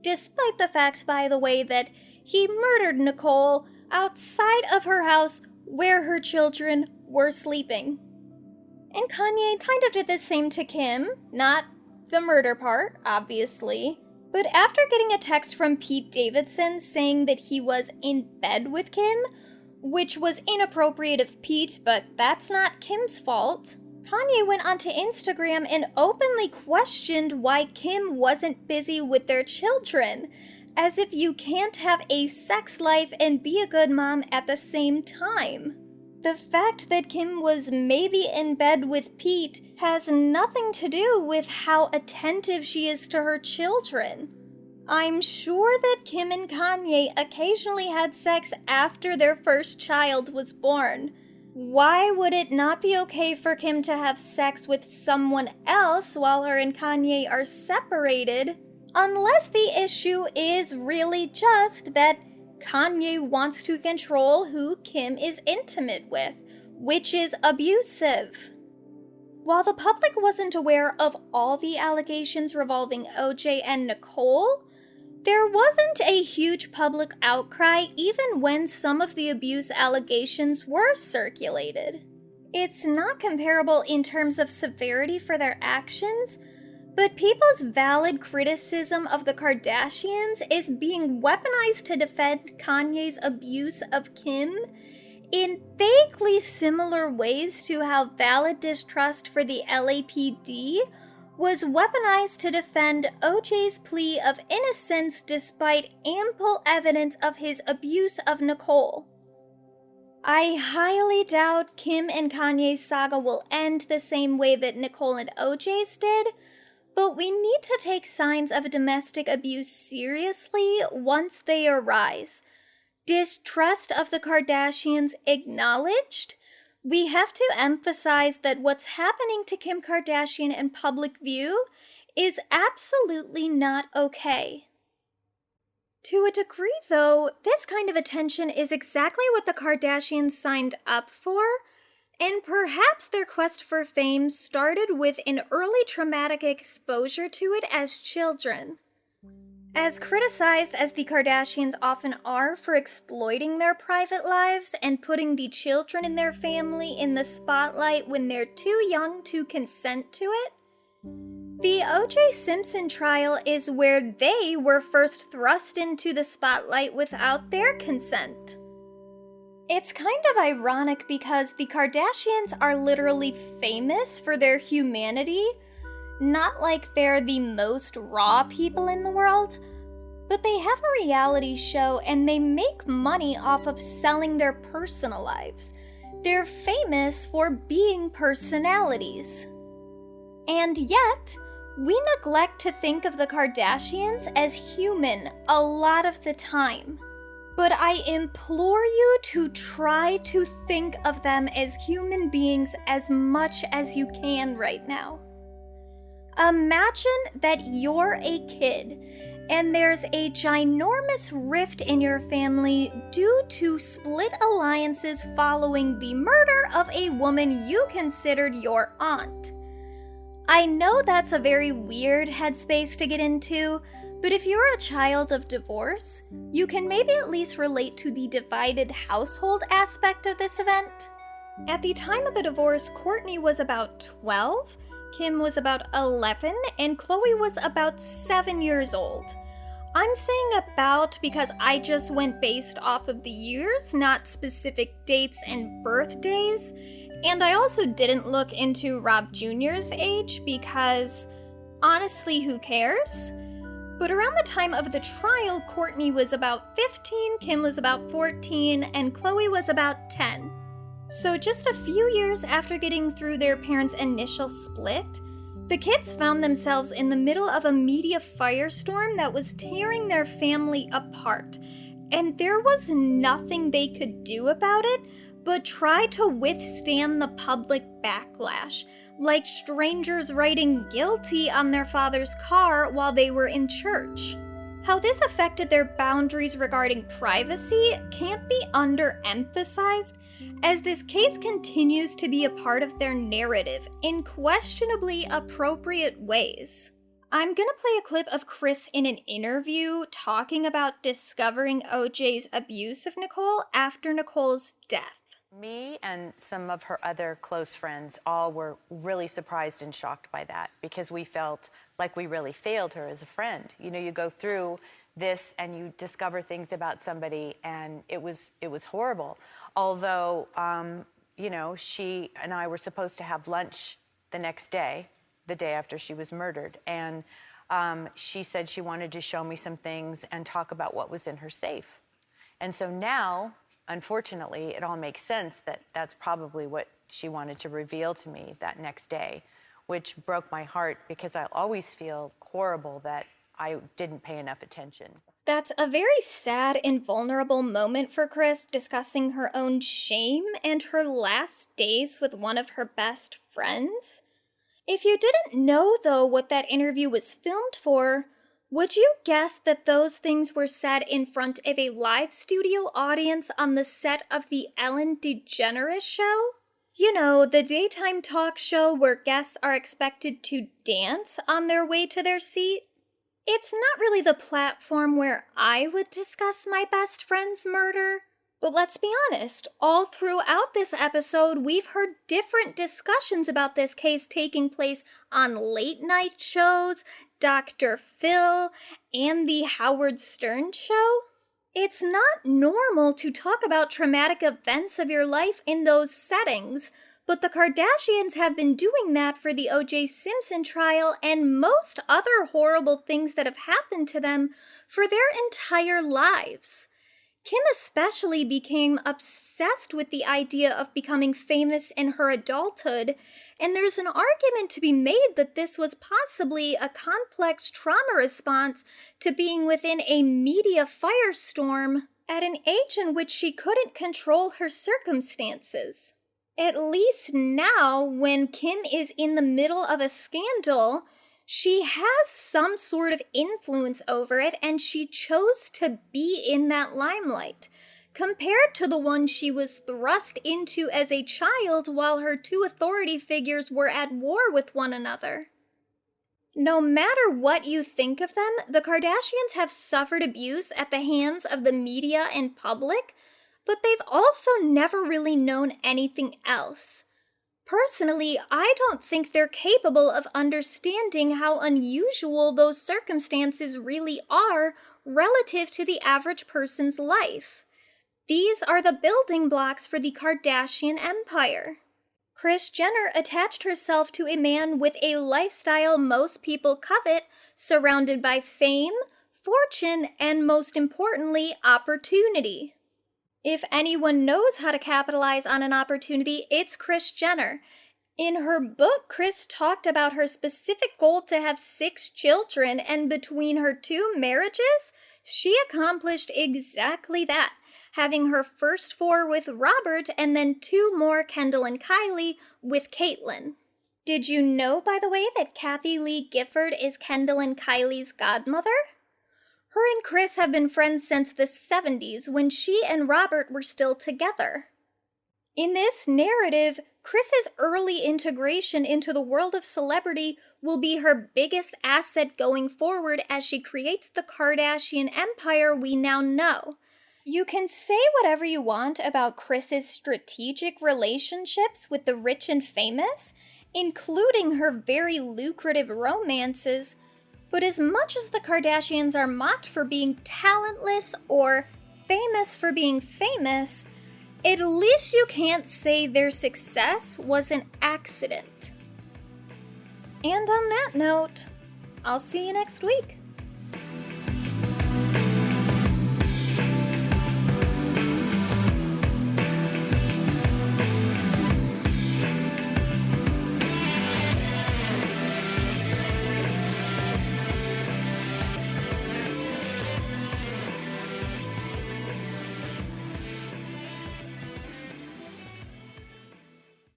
Despite the fact, by the way, that he murdered Nicole outside of her house where her children were sleeping. And Kanye kind of did the same to Kim, not the murder part, obviously. But after getting a text from Pete Davidson saying that he was in bed with Kim, which was inappropriate of Pete, but that's not Kim's fault, Kanye went onto Instagram and openly questioned why Kim wasn't busy with their children, as if you can't have a sex life and be a good mom at the same time. The fact that Kim was maybe in bed with Pete has nothing to do with how attentive she is to her children. I'm sure that Kim and Kanye occasionally had sex after their first child was born. Why would it not be okay for Kim to have sex with someone else while her and Kanye are separated, unless the issue is really just that Kanye wants to control who Kim is intimate with, which is abusive. While the public wasn't aware of all the allegations revolving OJ and Nicole, there wasn't a huge public outcry even when some of the abuse allegations were circulated. It's not comparable in terms of severity for their actions, but people's valid criticism of the Kardashians is being weaponized to defend Kanye's abuse of Kim in vaguely similar ways to how valid distrust for the LAPD was weaponized to defend OJ's plea of innocence despite ample evidence of his abuse of Nicole. I highly doubt Kim and Kanye's saga will end the same way that Nicole and OJ's did, but we need to take signs of domestic abuse seriously once they arise. Distrust of the Kardashians acknowledged, we have to emphasize that what's happening to Kim Kardashian in public view is absolutely not okay. To a degree, though, this kind of attention is exactly what the Kardashians signed up for, and perhaps their quest for fame started with an early traumatic exposure to it as children. As criticized as the Kardashians often are for exploiting their private lives and putting the children in their family in the spotlight when they're too young to consent to it, the O.J. Simpson trial is where they were first thrust into the spotlight without their consent. It's kind of ironic because the Kardashians are literally famous for their humanity, not like they're the most raw people in the world, but they have a reality show and they make money off of selling their personal lives. They're famous for being personalities. And yet, we neglect to think of the Kardashians as human a lot of the time. But I implore you to try to think of them as human beings as much as you can right now. Imagine that you're a kid and there's a ginormous rift in your family due to split alliances following the murder of a woman you considered your aunt. I know that's a very weird headspace to get into, but if you're a child of divorce, you can maybe at least relate to the divided household aspect of this event. At the time of the divorce, Kourtney was about 12, Kim was about 11, and Khloe was about 7 years old. I'm saying about because I just went based off of the years, not specific dates and birthdays, and I also didn't look into Rob Jr.'s age because, honestly, who cares? But around the time of the trial, Kourtney was about 15, Kim was about 14, and Khloe was about 10. So just a few years after getting through their parents' initial split, the kids found themselves in the middle of a media firestorm that was tearing their family apart, and there was nothing they could do about it but try to withstand the public backlash, like strangers writing guilty on their father's car while they were in church. How this affected their boundaries regarding privacy can't be underemphasized, as this case continues to be a part of their narrative in questionably appropriate ways. I'm gonna play a clip of Kris in an interview talking about discovering OJ's abuse of Nicole after Nicole's death. Me and some of her other close friends all were really surprised and shocked by that, because we felt like we really failed her as a friend. You know, you go through this and you discover things about somebody, and it was horrible. Although, you know, she and I were supposed to have lunch the next day, the day after she was murdered, and she said she wanted to show me some things and talk about what was in her safe. And so now, unfortunately, it all makes sense that that's probably what she wanted to reveal to me that next day, which broke my heart, because I always feel horrible that I didn't pay enough attention. That's a very sad and vulnerable moment for Kris, discussing her own shame and her last days with one of her best friends. If you didn't know, though, what that interview was filmed for, would you guess that those things were said in front of a live studio audience on the set of the Ellen DeGeneres show? You know, the daytime talk show where guests are expected to dance on their way to their seat? It's not really the platform where I would discuss my best friend's murder. But let's be honest, all throughout this episode, we've heard different discussions about this case taking place on late night shows, Dr. Phil, and the Howard Stern show. It's not normal to talk about traumatic events of your life in those settings, but the Kardashians have been doing that for the O.J. Simpson trial and most other horrible things that have happened to them for their entire lives. Kim especially became obsessed with the idea of becoming famous in her adulthood, and there's an argument to be made that this was possibly a complex trauma response to being within a media firestorm at an age in which she couldn't control her circumstances. At least now, when Kim is in the middle of a scandal, she has some sort of influence over it, and she chose to be in that limelight, compared to the one she was thrust into as a child while her two authority figures were at war with one another. No matter what you think of them, the Kardashians have suffered abuse at the hands of the media and public, but they've also never really known anything else. Personally, I don't think they're capable of understanding how unusual those circumstances really are relative to the average person's life. These are the building blocks for the Kardashian empire. Kris Jenner attached herself to a man with a lifestyle most people covet, surrounded by fame, fortune, and most importantly, opportunity. If anyone knows how to capitalize on an opportunity, it's Kris Jenner. In her book, Kris talked about her specific goal to have 6 children, and between her 2 marriages, she accomplished exactly that, having her first 4 with Robert and then 2 more, Kendall and Kylie, with Caitlyn. Did you know, by the way, that Kathy Lee Gifford is Kendall and Kylie's godmother? Her and Kris have been friends since the 70s, when she and Robert were still together. In this narrative, Kris's early integration into the world of celebrity will be her biggest asset going forward as she creates the Kardashian empire we now know. You can say whatever you want about Kris's strategic relationships with the rich and famous, including her very lucrative romances, but as much as the Kardashians are mocked for being talentless or famous for being famous, at least you can't say their success was an accident. And on that note, I'll see you next week.